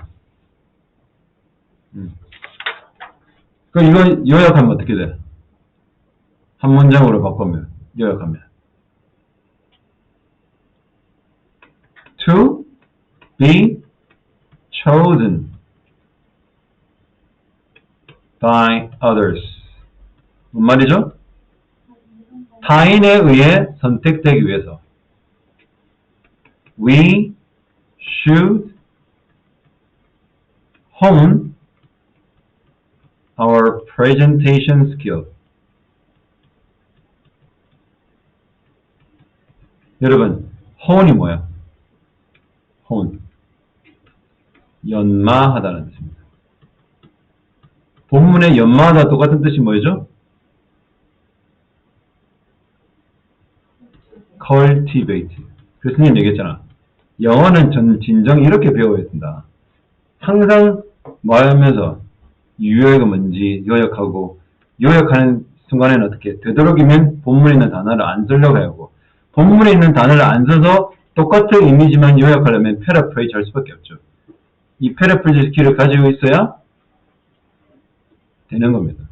그럼 이거 요약하면 어떻게 돼? 한 문장으로 바꾸면, 요약하면. To be chosen by others. 뭔 말이죠? 타인에 의해 선택되기 위해서. We should hone our presentation skill. 여러분, hone이 뭐야? hone. 연마하다는 뜻입니다. 본문의 연마하다 똑같은 뜻이 뭐죠? cultivate. 교수님 얘기했잖아. 영어는 진정 이렇게 배워야 된다. 항상 말하면서 유효가 뭔지 요약하고 요약하는 순간에는 어떻게 되도록이면 본문에 있는 단어를 안 쓰려고 하고 본문에 있는 단어를 안 써서 똑같은 이미지만 요약하려면 패러프레이즈 할 수밖에 없죠. 이 패러프레이즈 스킬을 가지고 있어야 되는 겁니다.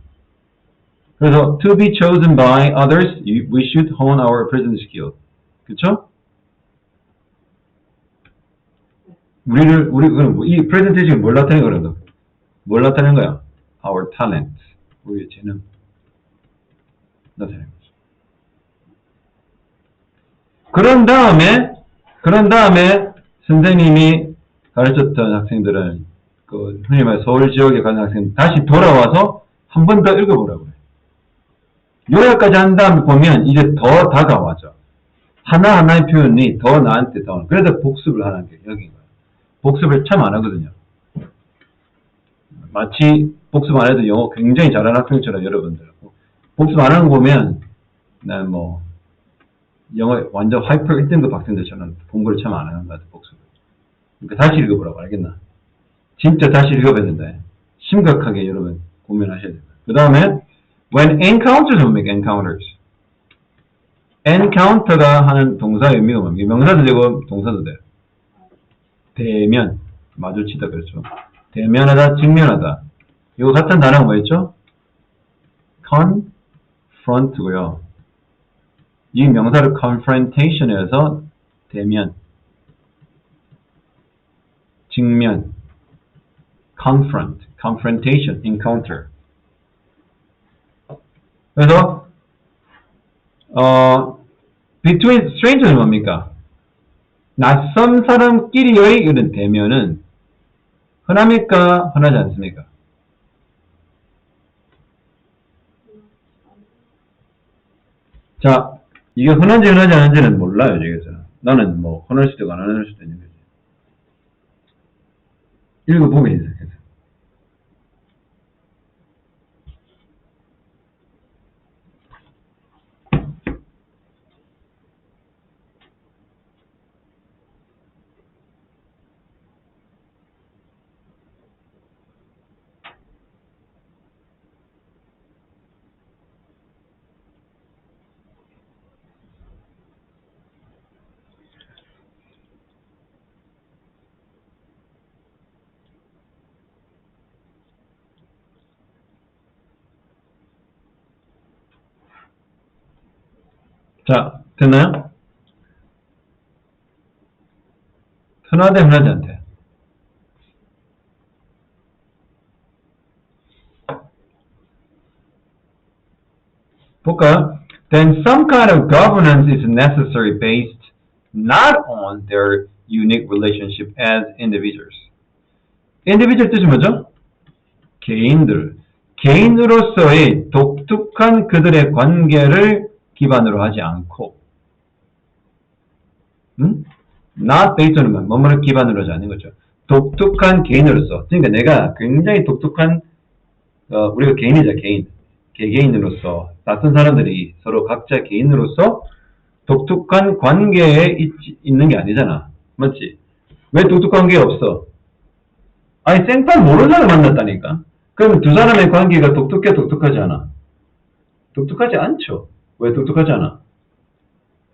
그래서 to be chosen by others, we should hone our present skill. 그쵸? 이 프레젠테이션이 뭘 나타내는 거라도? 뭘 나타내는 거야? Our talent. 우리의 재능. 나타내는 거죠. 그런 다음에 선생님이 가르쳤던 학생들은, 흔히 말해 서울 지역에 가는 학생, 다시 돌아와서 한 번 더 읽어보라고요. 요약까지 한 다음에 보면 이제 더 다가와죠. 하나하나의 표현이 더 나한테 더. 그래서 복습을 하는 게 여기인 거예요. 복습을 참 안 하거든요. 마치 복습 안 해도 영어 굉장히 잘하는 학생처럼 여러분들. 복습 안 하는 거 보면, 난 뭐, 영어 완전 하이퍼 1등급 학생들처럼 공부를 참 안 하는 것 같아, 복습을. 그러니까 다시 읽어보라고, 알겠나? 진짜 다시 읽어봤는데, 심각하게 여러분 고민하셔야 됩니다. 그 다음에, when encounters, 뭡니까? encounters. encounter가 하는 동사의 의미가 뭡니까? 명사도 되고, 동사도 돼요. 대면, 마주치다, 그렇죠. 대면하다, 직면하다. 이거 같은 단어가 뭐였죠? confront고요. 이 명사를 confrontation에서 대면, 직면, confront, confrontation, encounter. 그래서 between strangers는 뭡니까? 낯선 사람끼리의 이런 대면은 흔합니까? 흔하지 않습니까? 자, 이게 흔한지 흔하지 않은지는 몰라요, 여기서는. 나는 뭐 흔할 수도 있고 안 흔할 수도 있는 거지. 읽어보면 있어요. 자, 됐나요? 흔하대, 흔하지 않대. 볼까요? Then some kind of governance is necessary based not on their unique relationship as individuals. individual 뜻이 뭐죠? 개인들. 개인으로서의 독특한 그들의 관계를 기반으로 하지 않고, not based on 뭐뭐를 기반으로 하지 않는 거죠. 독특한 개인으로서. 그러니까 내가 굉장히 독특한, 우리가 개인이자 개인. 개개인으로서, 낯선 사람들이 서로 각자 개인으로서 독특한 관계에 있는 게 아니잖아. 맞지? 왜 독특한 게 없어? 아니, 생판 모르는 사람 만났다니까? 그럼 두 사람의 관계가 독특해, 독특하지 않아? 독특하지 않죠. 왜 독특하지 않아?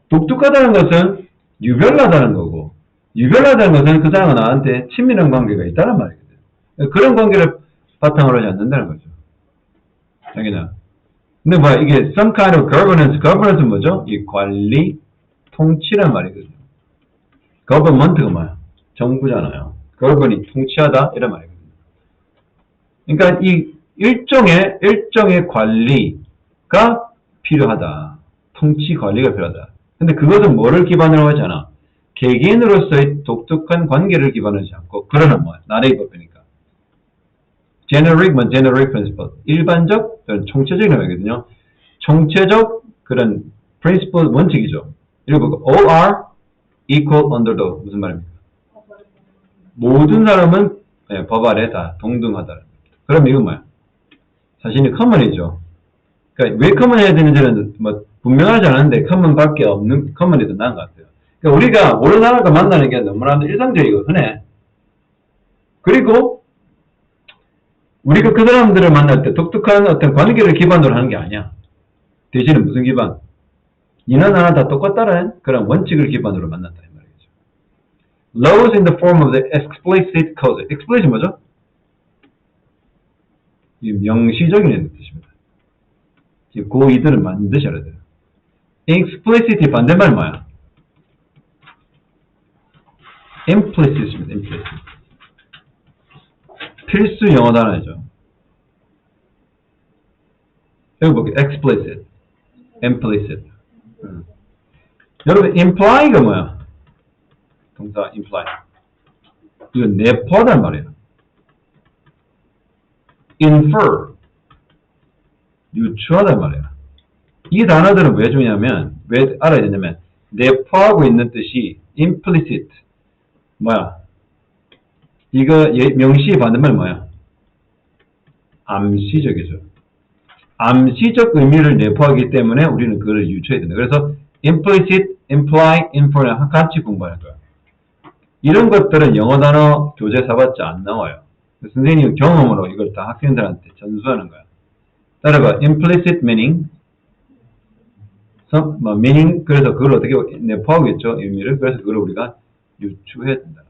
독특하다는 것은 유별나다는 거고, 유별나다는 것은 그 사람과 나한테 친밀한 관계가 있다는 말이거든. 그런 관계를 바탕으로 하지 않는다는 거죠. 자기나. 근데 뭐야, 이게 some kind of governance, governance는 뭐죠? 이 관리, 통치란 말이거든요. government가 뭐야? 정부잖아요. govern이 통치하다 이런 말이거든요. 그러니까 이 일종의 관리가 필요하다. 통치 관리가 필요하다. 근데 그것은 뭐를 기반으로 하지 않아? 개개인으로서의 독특한 관계를 기반으로 하지 않고, 그러는 뭐야? 나라의 법이니까. generic principle. 일반적, 총체적인 말이거든요. 총체적 그런 principle 원칙이죠. 읽어보고, all are equal under the, 무슨 말입니까? 모든 사람은 법 아래 다 동등하다. 그럼 이건 뭐야? 자신이 커먼이죠. 그러니까 왜 커먼 해야 되는지는 뭐 분명하지 않은데 커먼밖에 없는 커먼이 더 나은 것 같아요. 그러니까 우리가 모르는 사람과 만나는 게 너무나 일상적이고 흔해. 그리고 우리가 그 사람들을 만날 때 독특한 어떤 관계를 기반으로 하는 게 아니야. 대신에 무슨 기반? 니나 나나 다 똑같다라는 그런 원칙을 기반으로 만난다 이 말이죠. Laws in the form of the explicit cause. explicit 뭐죠? 이 명시적인 뜻입니다. 그 이들을 만드셔야 돼요. explicit의 반대말 뭐야? implicit입니다. implicit. 필수 영어 단어죠. 여기 볼게요. explicit, implicit. 여러분, imply가 뭐야? 동사 imply. 이거 내포하단 말이에요. infer. 유추하단 말이야. 이 단어들은 왜 중요하면, 왜 알아야 되냐면, 내포하고 있는 뜻이 implicit, 뭐야? 이거 명시의 반대말 뭐야? 암시적이죠. 암시적 의미를 내포하기 때문에 우리는 그걸 유추해야 된다. 그래서 implicit, imply, infer 같이 공부하는 거야. 이런 것들은 영어 단어 교재 사봤자 안 나와요. 선생님 경험으로 이걸 다 학생들한테 전수하는 거야. 따라봐. implicit meaning, meaning, 그래서 그걸 어떻게 내포하겠죠? 의미를. 그래서 그걸 우리가 유추해야 된다.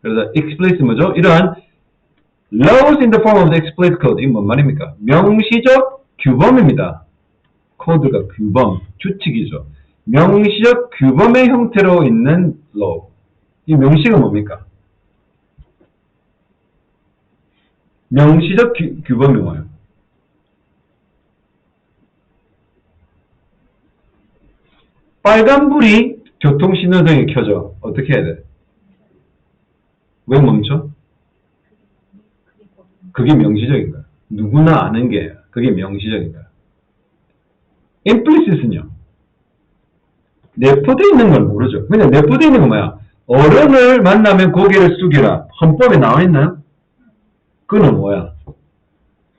그래서 explicit 뭐죠? 이러한 laws in the form of the explicit code. 이게 뭔 말입니까? 명시적 규범입니다. 코드가 규범, 규칙이죠. 명시적 규범의 형태로 있는 law. 이 명시가 뭡니까? 명시적 규범이 뭐예요? 빨간불이 교통신호등이 켜져. 어떻게 해야 돼? 왜 멈춰? 그게 명시적인 거야. 누구나 아는 게 그게 명시적인 거야. implicit은요. 내포되어 있는 걸 모르죠. 근데 내포되어 있는 건 뭐야? 어른을 만나면 고개를 숙이라. 헌법에 나와 있나요? 그건 뭐야?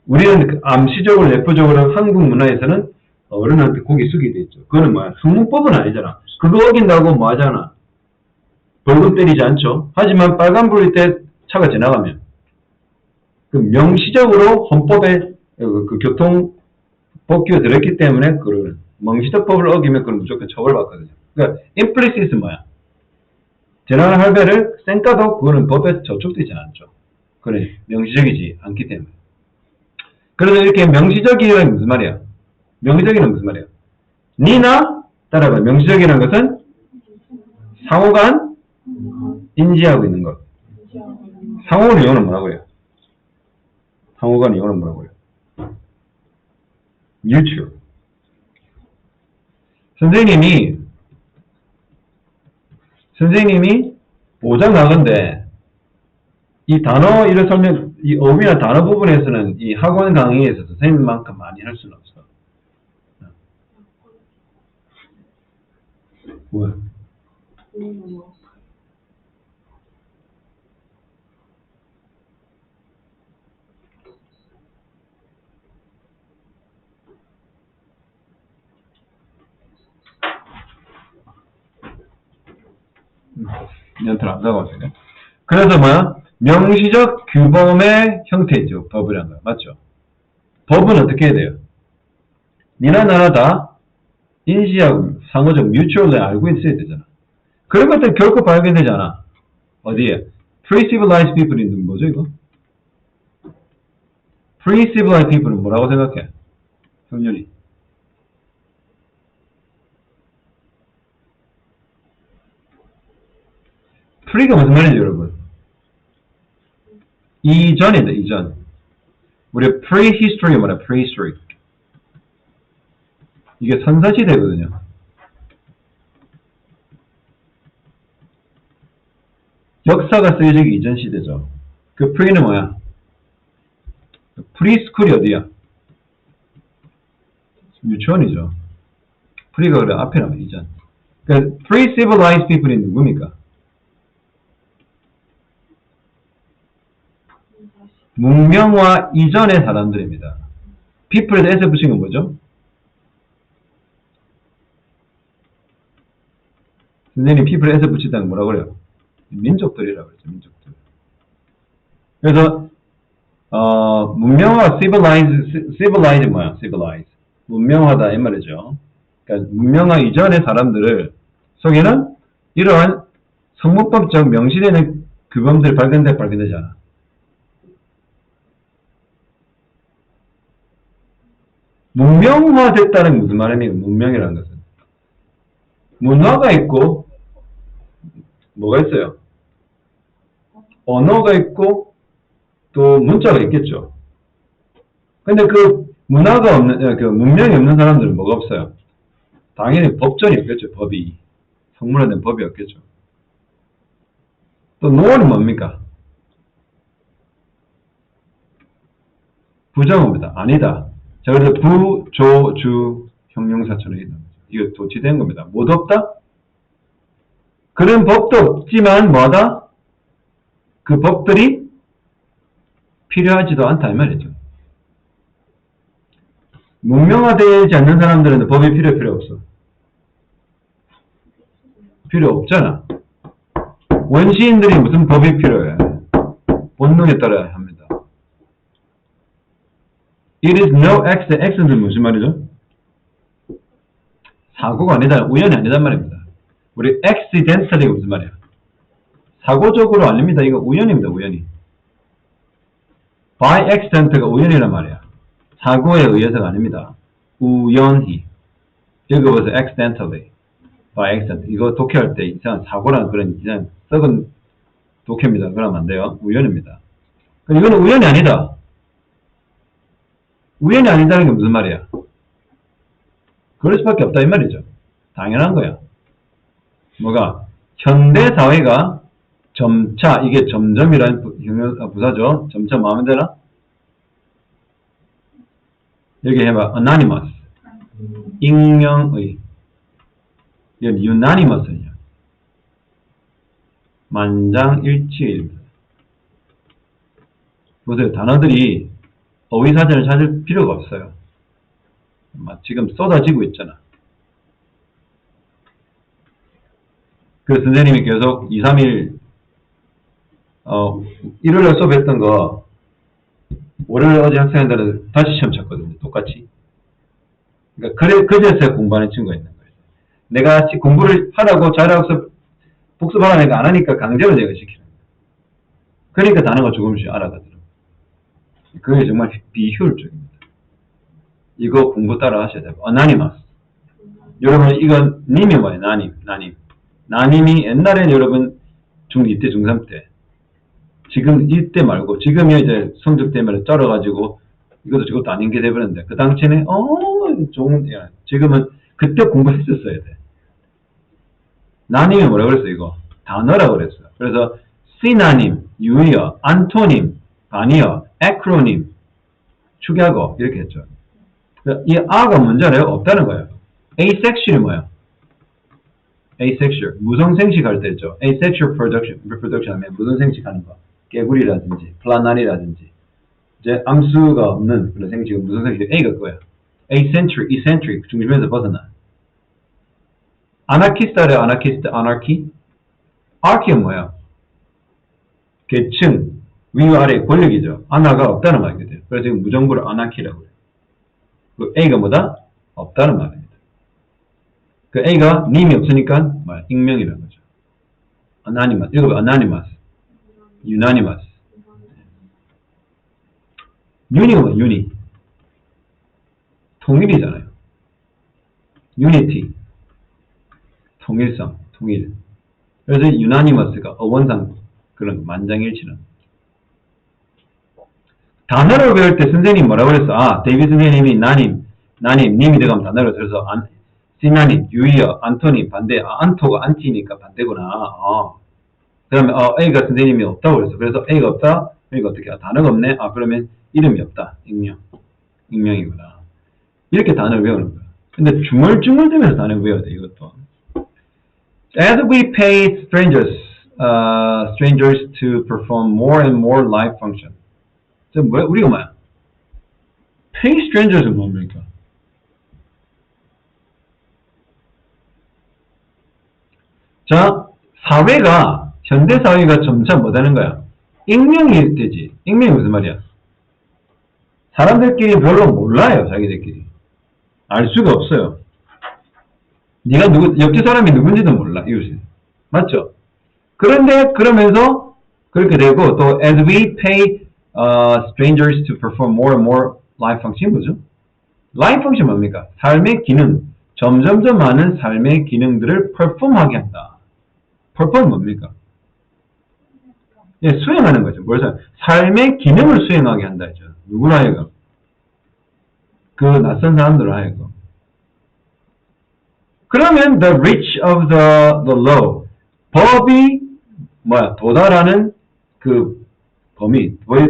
우리는 암시적으로 내포적으로 한국 문화에서는 어른한테 고개 숙이게 돼 있죠. 그거는 뭐야? 성문법은 아니잖아. 그거 어긴다고 뭐 하잖아. 벌금 때리지 않죠. 하지만 빨간불일 때 차가 지나가면 그 명시적으로 헌법에 그 교통법규가 들어있기 때문에 그걸 명시적 법을 어기면 그걸 무조건 처벌받거든요. 그러니까 implicit은 뭐야? 지나가는 할배를 쌩까도 그거는 법에 저촉되지 않죠. 그래 명시적이지 않기 때문에. 그래서 이렇게 명시적이란 무슨 말이야? 명시적이란 무슨 말이야? 니나 따라가. 명시적이라는 것은 상호간 인지하고 있는 것. 상호를 영어는 뭐라고 해요? 상호간 영어는 뭐라고 해요? mutual. 선생님이 보장하건데 이 단어 이런 설명, 이 어휘나 단어 부분에서는 이 학원 강의에서 선생님만큼 많이 할 수는 없어. 뭐야? 연틀 안 나가거든요. 그래서 뭐야? 명시적 규범의 형태죠. 법이라는 거. 맞죠? 법은 어떻게 해야 돼요? 니나 나나 다 인지하고 상호적 뮤추얼에 알고 있어야 되잖아. 그런 것들 결코 발견되지 않아. 어디에? Pre-civilized people인데 뭐죠 이거? Pre-civilized people은 뭐라고 생각해? 형렬이. Pre가 무슨 말이죠 여러분? 이전이다 이전. 우리 Prehistory 뭐라? Prehistory. 이게 선사시대거든요. 역사가 쓰여지기 이전 시대죠. 그 Pre는 뭐야? Preschool이 어디야? 유치원이죠. Pre가 그래 앞에 나면 이전. 그러니까 Pre-civilized people이 누굽니까? 문명화 이전의 사람들입니다. people에서 S 붙인 건 뭐죠? 선생님 people에 S 붙이다는 뭐라고 그래요? 민족들이라고 그랬죠. 민족들. 그래서 문명화 civilize 뭐야? civilize 문명화다 이 말이죠. 그러니까 문명화 이전의 사람들을 속에는 이러한 성문법적 명시되는 규범들이 발견되지 않아. 문명화됐다는 무슨 말입니까? 문명이라는 것은 문화가 있고 뭐가 있어요? 언어가 있고 또 문자가 있겠죠. 근데 그 문화가 없는, 그 문명이 없는 사람들은 뭐가 없어요? 당연히 법전이 없겠죠. 법이 성문화된 법이 없겠죠. 또 노어는 뭡니까? 부정어입니다. 아니다. 자, 그래서 부, 조, 주, 형용사처럼 이거 도치된 겁니다. 못 없다? 그런 법도 없지만 뭐하다? 그 법들이 필요하지도 않다 이 말이죠. 문명화되지 않는 사람들은 법이 필요 없어. 필요 없잖아. 원시인들이 무슨 법이 필요해? 본능에 따라야 합니다. It is no accident. accident은 무슨 말이죠? 사고가 아니다. 우연이 아니단 말입니다. 우리 accidentally 무슨 말이야? 사고적으로 아닙니다. 이거 우연입니다. 우연히. by accident가 우연이란 말이야. 사고에 의해서가 아닙니다. 우연히. 읽어보세요. accidentally. by accident. 이거 독해할 때 이상한 사고라는 그런 이상한 썩은 독해입니다. 그러면 안 돼요. 우연입니다. 이거는 우연이 아니다. 우연이 아니다는 게 무슨 말이야? 그럴 수밖에 없다 이 말이죠. 당연한 거야. 뭐가? 현대사회가 점차, 이게 점점이라는 부사죠. 점차 뭐 하면 되나? 여기 해봐. anonymous. 익명의. 이건 unanimous냐. 만장일치일. 보세요. 단어들이 어휘사전을 찾을 필요가 없어요. 지금 쏟아지고 있잖아. 그래서 선생님이 계속 2, 3일 일요일에 수업했던 거 월요일 어제 학생들은 다시 시험 쳤거든요. 똑같이. 그러니까 그제서야 공부하는 친구가 있는 거예요. 내가 공부를 하라고 잘하고 복습하라니까 안 하니까 강제로 내가 시키는 거예요. 그러니까 단어가 조금씩 알아가더라고요. 그게 정말 비효율적입니다. 이거 공부 따라 하셔야 돼요. anonymous. 여러분 이건 님이 뭐예요? 나님. 나님이 옛날에 여러분 중2 때, 중3 때. 지금 이때 말고 지금이 이제 성적 때문에 쩔어가지고 이것도 저것도 아닌 게 돼버렸는데 그 당시에는 좋은 지금은 그때 공부했었어야 돼. 나님이 뭐라 그랬어 이거? 단어라고 그랬어요. 그래서 시나님, 유의어, 안토님, 반의어, 에크로님, 축약어 이렇게 했죠. 이 아가 뭔지 알아요? 없다는 거예요. asexual이 뭐야? asexual 무성생식 할 때 있죠. asexual reproduction 하면 무성생식하는 거. 개구리라든지 플라날이라든지 이제 암수가 없는 그런 생식은 무성생식 A가 그거야. eccentric, eccentric 중심에서 벗어나. 아나키스트 아래 아나키스트, 아나키? 아키는 뭐야? 계층, 위와 아래 권력이죠. 아나가 없다는 말이거든요. 그래서 지금 무정부를 아나키라고 해요. 그 A가 뭐다? 없다는 말입니다. 그 A가 님이 없으니까 익명이라는 거죠. anonymous. 이거 anonymous. unanimous. uni가 뭐야? uni. 통일이잖아요. unity. 통일성, 통일. 그래서 unanimous가 어원상 그런 만장일치는. 단어를 배울 때 선생님 뭐라고 그랬어? 데이비드 선생님이 나님, 님이 들어가면 단어를 들어서 시나님, 유의어, 안토니, 반대. 안토가 안티니까 반대구나. 그 다음에 A가 선생님이 없다고 그랬어. 그래서 A가 없다? 그러니까 어떻게 단어가 없네? 그러면 이름이 없다. 익명이구나. 이렇게 단어를 외우는 거야. 근데 중얼중얼대면서 단어를 외워야 돼, 이것도. As we pay strangers to perform more and more life function. 우리가 뭐야? Pay strangers은 뭡니까? 자, 현대사회가 점차 뭐다는 거야? 익명이 되지. 익명이 무슨 말이야? 사람들끼리 별로 몰라요, 자기들끼리. 알 수가 없어요. 네가 옆에 사람이 누군지도 몰라, 이웃이. 맞죠? 그런데, 그러면서, 그렇게 되고, 또, as we pay, strangers to perform more and more life function, 뭐죠? life function 뭡니까? 삶의 기능, 점점점 많은 삶의 기능들을 perform하게 한다. perform 뭡니까? 예, 수행하는 거죠. 뭐래서 삶의 기능을 수행하게 한다 했죠. 누구나 하여금. 그 낯선 사람들을 하여금. 그러면 the reach of the law. 법이 도달하는 그 범위, 법에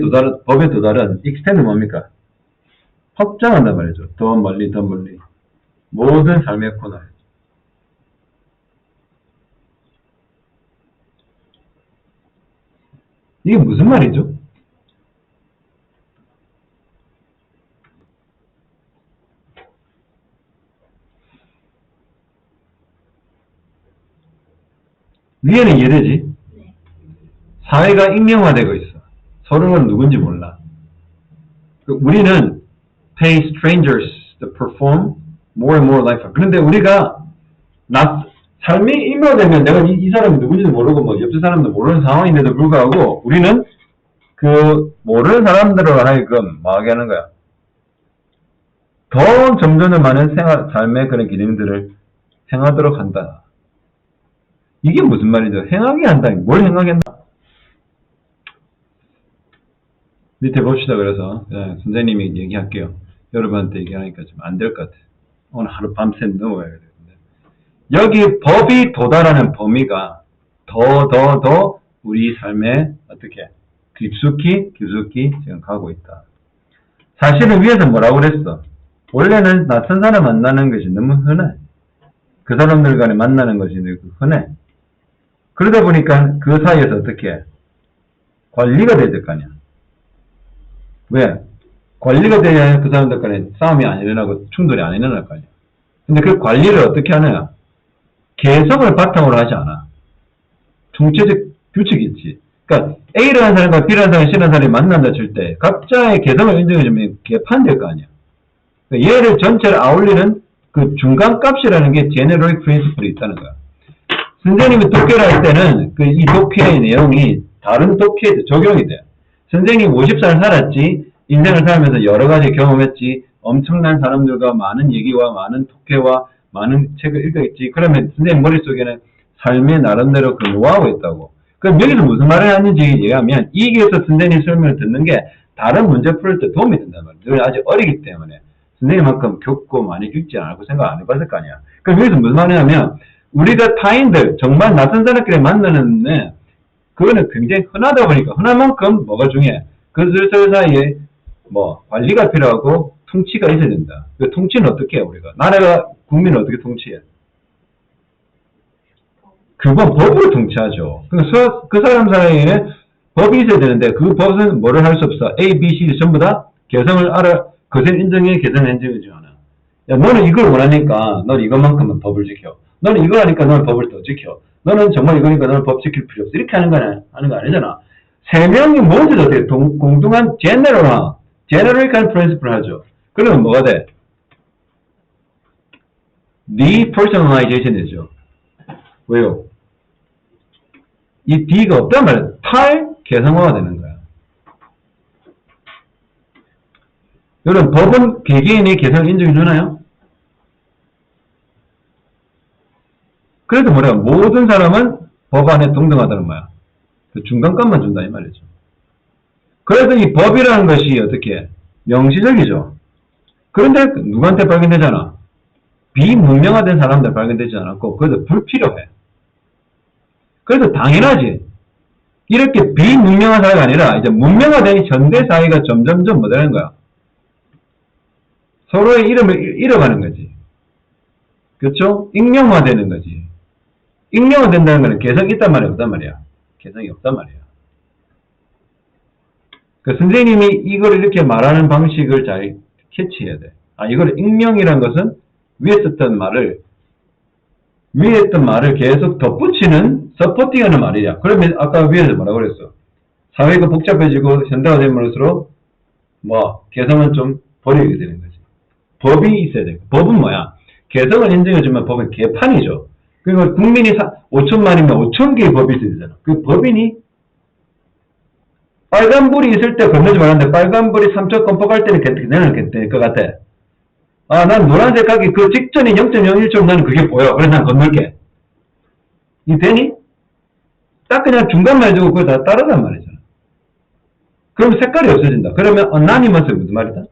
도달한 extend는 뭡니까? 확장한단 말이죠. 더 멀리, 더 멀리. 모든 삶의 코너에. 이게 무슨 말이죠? 위에는 이해되지? 사회가 익명화되고 있어. 서로가 누군지 몰라. 우리는 pay strangers to perform more and more life. 그런데 우리가 삶이 익명화되면 내가 이 사람이 누군지도 모르고 뭐 옆에 사람도 모르는 상황인데도 불구하고 우리는 그 모르는 사람들을 하여금 뭐 하게 하는 거야. 더 점점 더 많은 삶의 그런 기능들을 행하도록 한다. 이게 무슨 말이죠? 행하게 한다. 뭘 행하게 한다? 밑에 봅시다. 그래서 선생님이 얘기할게요. 여러분한테 얘기하니까 좀 안 될 것 같아. 오늘 하루 밤새 누워야 되는데. 여기 법이 도달하는 범위가 더 우리 삶에 어떻게 깊숙이 지금 가고 있다. 사실은 위에서 뭐라고 그랬어? 원래는 낯선 사람 만나는 것이 너무 흔해. 그 사람들 간에 만나는 것이 흔해. 그러다 보니까 그 사이에서 어떻게 관리가 돼야 될 거 아니야. 왜? 관리가 돼야 그 사람들 간에 싸움이 안 일어나고 충돌이 안 일어날 거 아니야. 근데 그 관리를 어떻게 하느냐? 개성을 바탕으로 하지 않아. 총체적 규칙이 있지. 그러니까 A라는 사람과 B라는 사람, C라는 사람이 만난다 칠 때 각자의 개성을 인정해주면 개판될 거 아니야. 그러니까 얘를 전체를 아울리는 그 중간값이라는 게 제네럴 프린시플이 있다는 거야. 선생님이 독해를 할 때는 이 독해의 내용이 다른 독해에 적용이 돼. 선생님 50살 살았지, 인생을 살면서 여러 가지 경험했지, 엄청난 사람들과 많은 얘기와 많은 독해와 많은 책을 읽었지. 그러면 선생님 머릿속에는 삶의 나름대로 그 노하우가 있다고. 그럼 여기서 무슨 말을 하는지 얘기하면 이게서 선생님 설명을 듣는 게 다른 문제 풀 때 도움이 된단 말이야. 늘 아직 어리기 때문에 선생님만큼 겪고 많이 읽지 않고 생각 안 해봤을 거 아니야. 그럼 여기서 무슨 말이냐면 우리가 타인들 정말 낯선 사람끼리 만나는데 그거는 굉장히 흔하다 보니까 흔한 만큼 뭐가 중요해? 그들 사이에 뭐 관리가 필요하고 통치가 있어야 된다. 그 통치는 어떻게 해 우리가? 나라가 국민을 어떻게 통치해? 그건 법으로 통치하죠. 그 사람 사이에 법이 있어야 되는데 그 법은 뭐를 할 수 없어. A, B, C 전부 다 개성을 알아. 그것을 인정해, 개성을 인정해주지 않아. 야, 너는 이걸 원하니까 넌 이것만큼은 법을 지켜. 너는 이거 하니까 너는 법을 더 지켜. 너는 정말 이거니까 너는 법 지킬 필요 없어. 이렇게 하는 거 아니잖아. 세 명이 모두 어떻게 공동한 제너럴한 프린시플을 하죠. 그러면 뭐가 돼? depersonalization이죠. 왜요? 이 D가 없단 말이야. 탈개성화가 되는 거야. 여러분, 법은 개개인의 개성을 인정해 주나요? 그래도 뭐래요? 모든 사람은 법 안에 동등하다는 거야. 그 중간값만 준다 이 말이죠. 그래서 이 법이라는 것이 어떻게 명시적이죠. 그런데 누구한테 발견되잖아? 비문명화된 사람들 발견되지 않았고 그래도 불필요해. 그래서 당연하지. 이렇게 비문명한 사회가 아니라 이제 문명화된 현대 사회가 점점점 뭐 되는 거야? 서로의 이름을 잃어가는 거지. 그렇죠? 익명화되는 거지. 익명화된다는 거는 개성이 있단 말이야, 없단 말이야? 개성이 없단 말이야. 그 선생님이 이걸 이렇게 말하는 방식을 잘 캐치해야 돼. 아, 이걸 익명이라는 것은 위에 했던 말을 계속 덧붙이는 서포팅하는 말이야. 그러면 아까 위에서 뭐라고 그랬어? 사회가 복잡해지고 현대화됨으로써 뭐 개성은 좀 버리게 되는 거지. 법이 있어야 돼. 법은 뭐야? 개성을 인정해주면 법은 개판이죠. 그리고 국민이 5천만이면 5천 개의 법이 있어야 되잖아. 그 법인이 빨간불이 있을 때 건너지 말았는데 빨간불이 3초 껌뻑할 때는 괜찮을 것 같아. 아, 난 노란색 가기 그 직전에 0.01초 나는 그게 보여. 그래서 난 건널게. 이 되니? 딱 그냥 중간만 해주고 그거 다 따르단 말이잖아. 그럼 색깔이 없어진다. 그러면 어나니머스 무슨 말이다?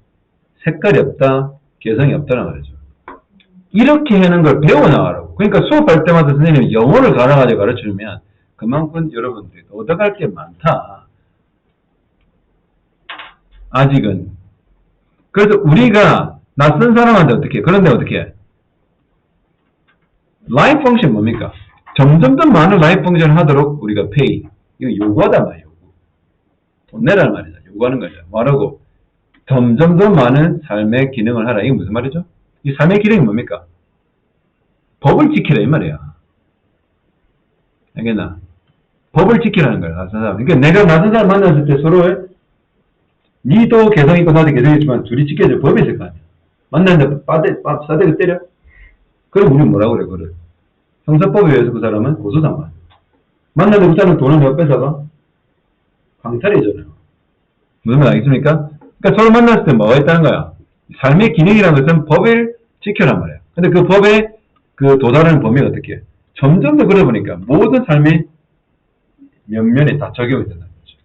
색깔이 없다. 개성이 없다는 말이죠. 이렇게 하는 걸 배워나가라고. 그러니까 수업할 때마다 선생님이 영어를 갈아가지고 가르쳐주면 그만큼 여러분들이 얻어갈 게 많다. 아직은 그래서 우리가 낯선 사람한테 어떻게 해? 그런데 어떻게 해? 라이프 펑션 뭡니까? 점점 더 많은 라이프 펑션을 하도록 우리가 pay. 이거 요구하단 말이에요. 돈 내라는 말이죠. 요구하는 거죠. 말하고 점점 더 많은 삶의 기능을 하라. 이게 무슨 말이죠? 이 삶의 기능이 뭡니까? 법을 지키라 이 말이야. 알겠나? 법을 지키라는 거야. 낯선 사람. 그러니까 내가 낯선 사람 만났을 때 서로 니도 개성 있고 나도 개성 있지만 둘이 지켜줄 법이 있을 거 아니야. 만났는데 싸대기 때려? 그럼 우리는 뭐라고 그래, 그걸. 형사법에 의해서 그 사람은 고소당한. 만났는데 그 사람은 돈을 내가 뺏어가? 강탈이잖아요. 무슨 말 알겠습니까? 그러니까 서로 만났을 때 뭐가 있다는 거야? 삶의 기능이라는 것은 법을 지켜란 말이야. 근데 그 법에 그 도달하는 범위가 어떻게 해? 점점 더 그러다 보니까 모든 삶의 면면에 다 적용이 된다는 거죠.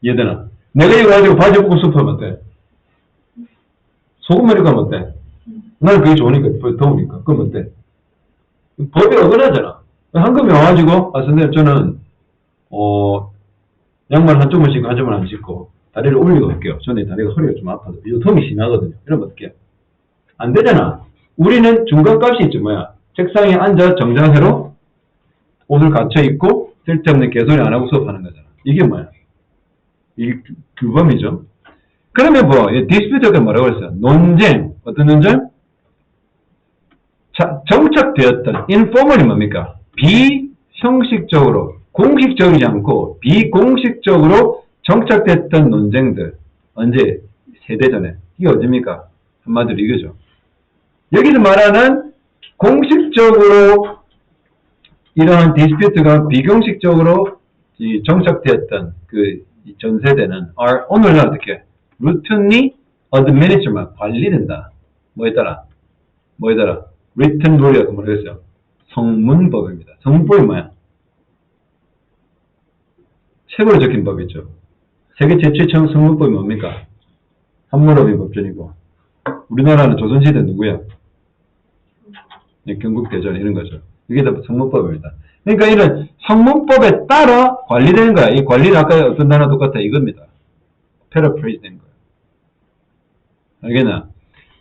이해되나? 내가 이거 가지고 바지 입고 수프하면 어때? 소금만 입고 하면 어때? 나는 그게 좋으니까, 더우니까. 그럼 어때? 법이 어긋나잖아. 한금이 와가지고, 아, 선생님, 저는, 양말 한쪽만 신고 한쪽만 안 신고, 다리를 올리고 할게요. 저는 다리가 허리가 좀 아파서, 요통이 심하거든요. 이러면 어떡해? 안 되잖아. 우리는 중간값이 있죠, 뭐야. 책상에 앉아 정자세로 옷을 갖춰 입고, 쓸데없는 개소리 안 하고 수업하는 거잖아. 이게 뭐야? 이게 규범이죠. 그러면 뭐, 디스퓨트가 뭐라고 했어요? 논쟁. 어떤 논쟁? 자, 정착되었던, informal이 뭡니까? 비형식적으로, 공식적이지 않고, 비공식적으로 정착됐던 논쟁들. 언제? 세대 전에. 이게 어딥니까? 한마디로 이거죠. 여기서 말하는 공식적으로 이러한 디스퓨트가 비공식적으로 정착되었던 그 전 세대는 are 오늘날 어떻게 routinely administered 관리된다. 뭐에 따라? written 룰이라고 모르겠어요. 성문법입니다. 성문법이 뭐야? 책으로 적힌 법이죠. 세계 최초의 성문법이 뭡니까? 함무라비 법전이고 우리나라는 조선시대 누구야? 경국대전 이런 거죠. 이게 다 성문법입니다. 그러니까 이런 성문법에 따라 관리되는 거야. 이 관리는 아까 어떤 단어 똑같아. 이겁니다. paraphrase 된 거야. 알겠나?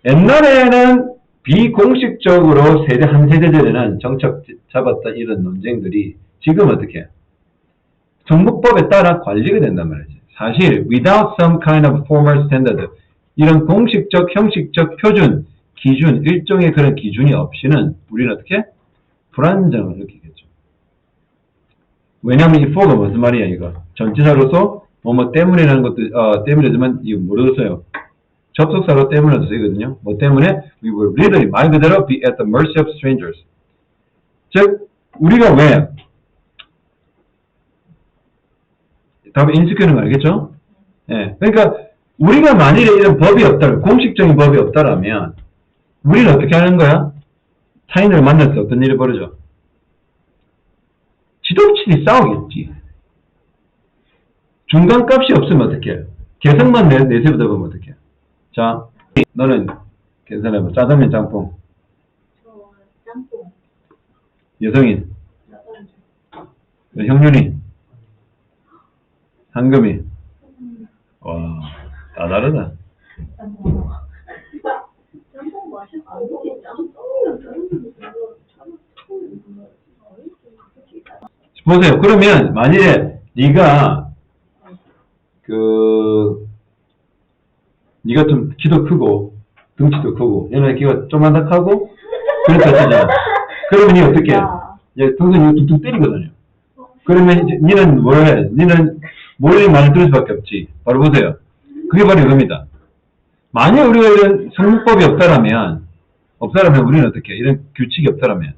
옛날에는 비공식적으로 한 세대 전에는 정착 잡았던 이런 논쟁들이 지금 어떻게 해? 성문법에 따라 관리가 된단 말이지. 사실 without some kind of formal standard 이런 공식적, 형식적 표준, 기준, 일종의 그런 기준이 없이는 우리는 어떻게? 불안정을 느끼겠죠. 왜냐하면 이 for가 무슨 말이야 이거? 전치사로서 뭐뭐 때문이라는 것도 때문이지만 이거 모르겠어요. 접속사로 때문에도 쓰이거든요. 뭐 때문에 we will literally 말 그대로 be at the mercy of strangers. 즉 우리가 왜 답이 인스큐는 거 알겠죠? 예. 그러니까 우리가 만일에 이런 법이 없다면 공식적인 법이 없다라면 우리는 어떻게 하는 거야? 타인을 만날 때 어떤 일이 벌어져? 지독치게 싸우겠지. 중간값이 없으면 어떻게 해? 개성만 내세우다 보면 어떻게 해? 자, 너는 괜찮아요. 짜장면 짬뽕. 저 짬뽕. 여성인. 형준이. 한금이. 와, 다 다르다. 짬뽕 맛이 아니지. 짬뽕이면 보세요. 그러면 만일에 네가 네가 좀 키도 크고 등치도 크고 얘는 키가 쪼만닥하고 그렇다 치잖아. 그러면 니 어떻게 해? 얘 등선 이거 뚝뚝 때리거든요. 그러면 이제 니는 뭘 해? 니는 머리를 많이 들을 수밖에 없지. 바로 보세요. 그게 바로 이겁니다. 만약 우리가 이런 성문법이 없다라면 우리는 어떻게 해? 이런 규칙이 없다라면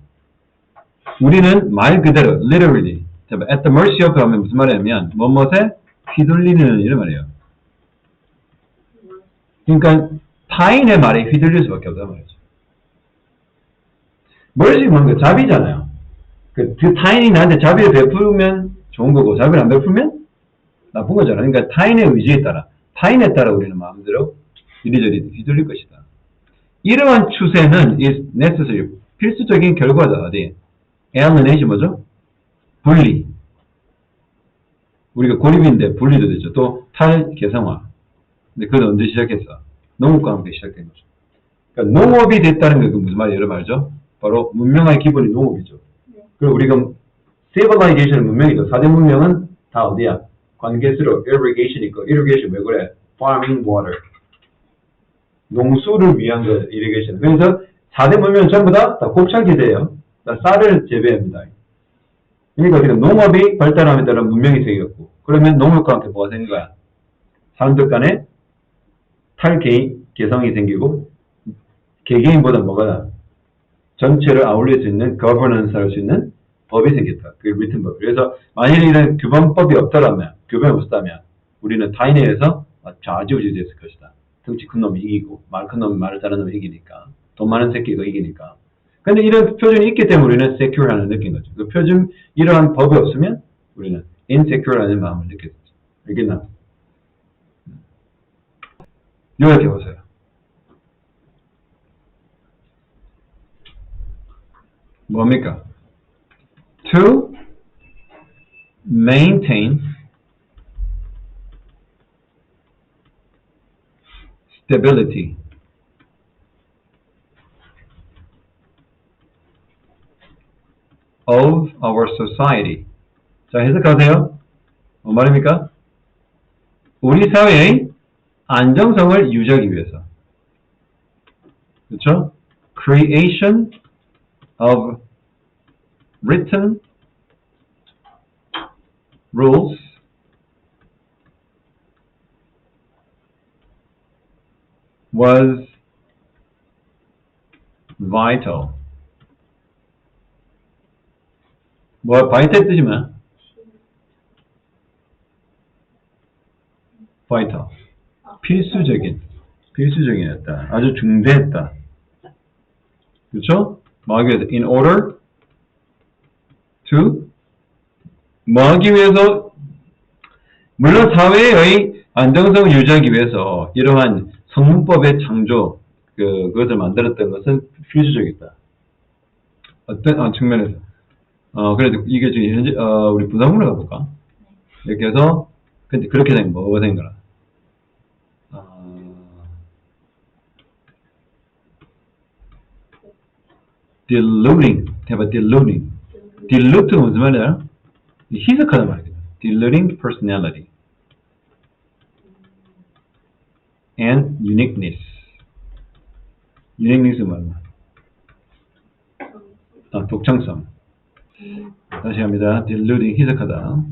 우리는 말 그대로 literally at the mercy of 하면 무슨 말이냐면 뭐뭐에 휘둘리는 이런 말이에요. 그러니까 타인의 말에 휘둘릴 수밖에 없단 말이죠. mercy 뭔가 자비잖아요. 그 타인이 나한테 자비를 베풀면 좋은 거고 자비를 안 베풀면 나쁜 거잖아요. 그러니까 타인의 의지에 타인에 따라 우리는 마음대로 이리저리 휘둘릴 것이다. 이러한 추세는 is necessary 필수적인 결과다. 어디? alienation 뭐죠? 분리. 우리가 고립인데 분리도 되죠. 또 탈개성화. 근데 그건 언제 시작했어? 농업과 함께 시작된 거죠. 그러니까 농업이 됐다는 게 무슨 말이에요? 여러 말이죠. 바로 문명의 기본이 농업이죠. 네. 그리고 우리가 civilization 문명이죠. 4대 문명은 다 어디야? 관계수로 irrigation 있고, irrigation 왜 그래? farming water. 농수를 위한 거 irrigation. 그래서 4대 문명은 전부 다 곡창지대예요. 다 쌀을 재배합니다. 그러니까 지금 농업이 발달함에 따라 문명이 생겼고, 그러면 농업과 함께 뭐가 생긴 거야? 사람들 간에 개성이 생기고, 개개인보다 뭐가 전체를 아울릴 수 있는 governance 할 수 있는 법이 생겼다. 그게 written 법. 그래서 만일 이런 규범법이 없더라면, 규범이 없었다면 우리는 타인에 의해서 좌지우지됐을 것이다. 덩치 큰 놈이 이기고 말 큰 놈이 말을 잘하는 놈이 이기니까, 돈 많은 새끼가 이기니까. 근데 이런 표준이 있기 때문에 우리는 secure하는 느낀 거죠. 그 표준 이러한 법이 없으면 우리는 insecure하는 마음을 느꼈죠. 알겠나? 요약해 보세요. 뭡니까? To maintain stability of our society. 자, 해석하세요. 뭔 말입니까? 우리 사회의 안정성을 유지하기 위해서. 그렇죠? Creation of written rules was vital. 뭐 vital 뜻이 뭐야? vital. 필수적이었다. 아주 중대했다. 그렇죠? 뭐 하기 위해서 in order to 뭐 하기 위해서 물론 사회의 안정성을 유지하기 위해서 이러한 성문법의 창조 그것을 만들었던 것은 필수적이다. 어떤 측면에서 그래도 이게 지금 현재 우리 부산문에 가볼까? 이렇게 해서 근데 그렇게 되면 뭐가 되는 거라? diluting 해봐 diluting dilute가 무슨 말이야? 희석하는 말이거든. diluting personality and uniqueness. uniqueness은 뭐야? 독창성. 다시 합니다. diluting 희석하다.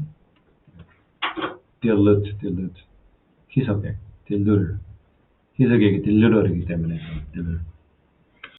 dilute 희석해. dilute 희석에게 dilute하기 때문에 dilute.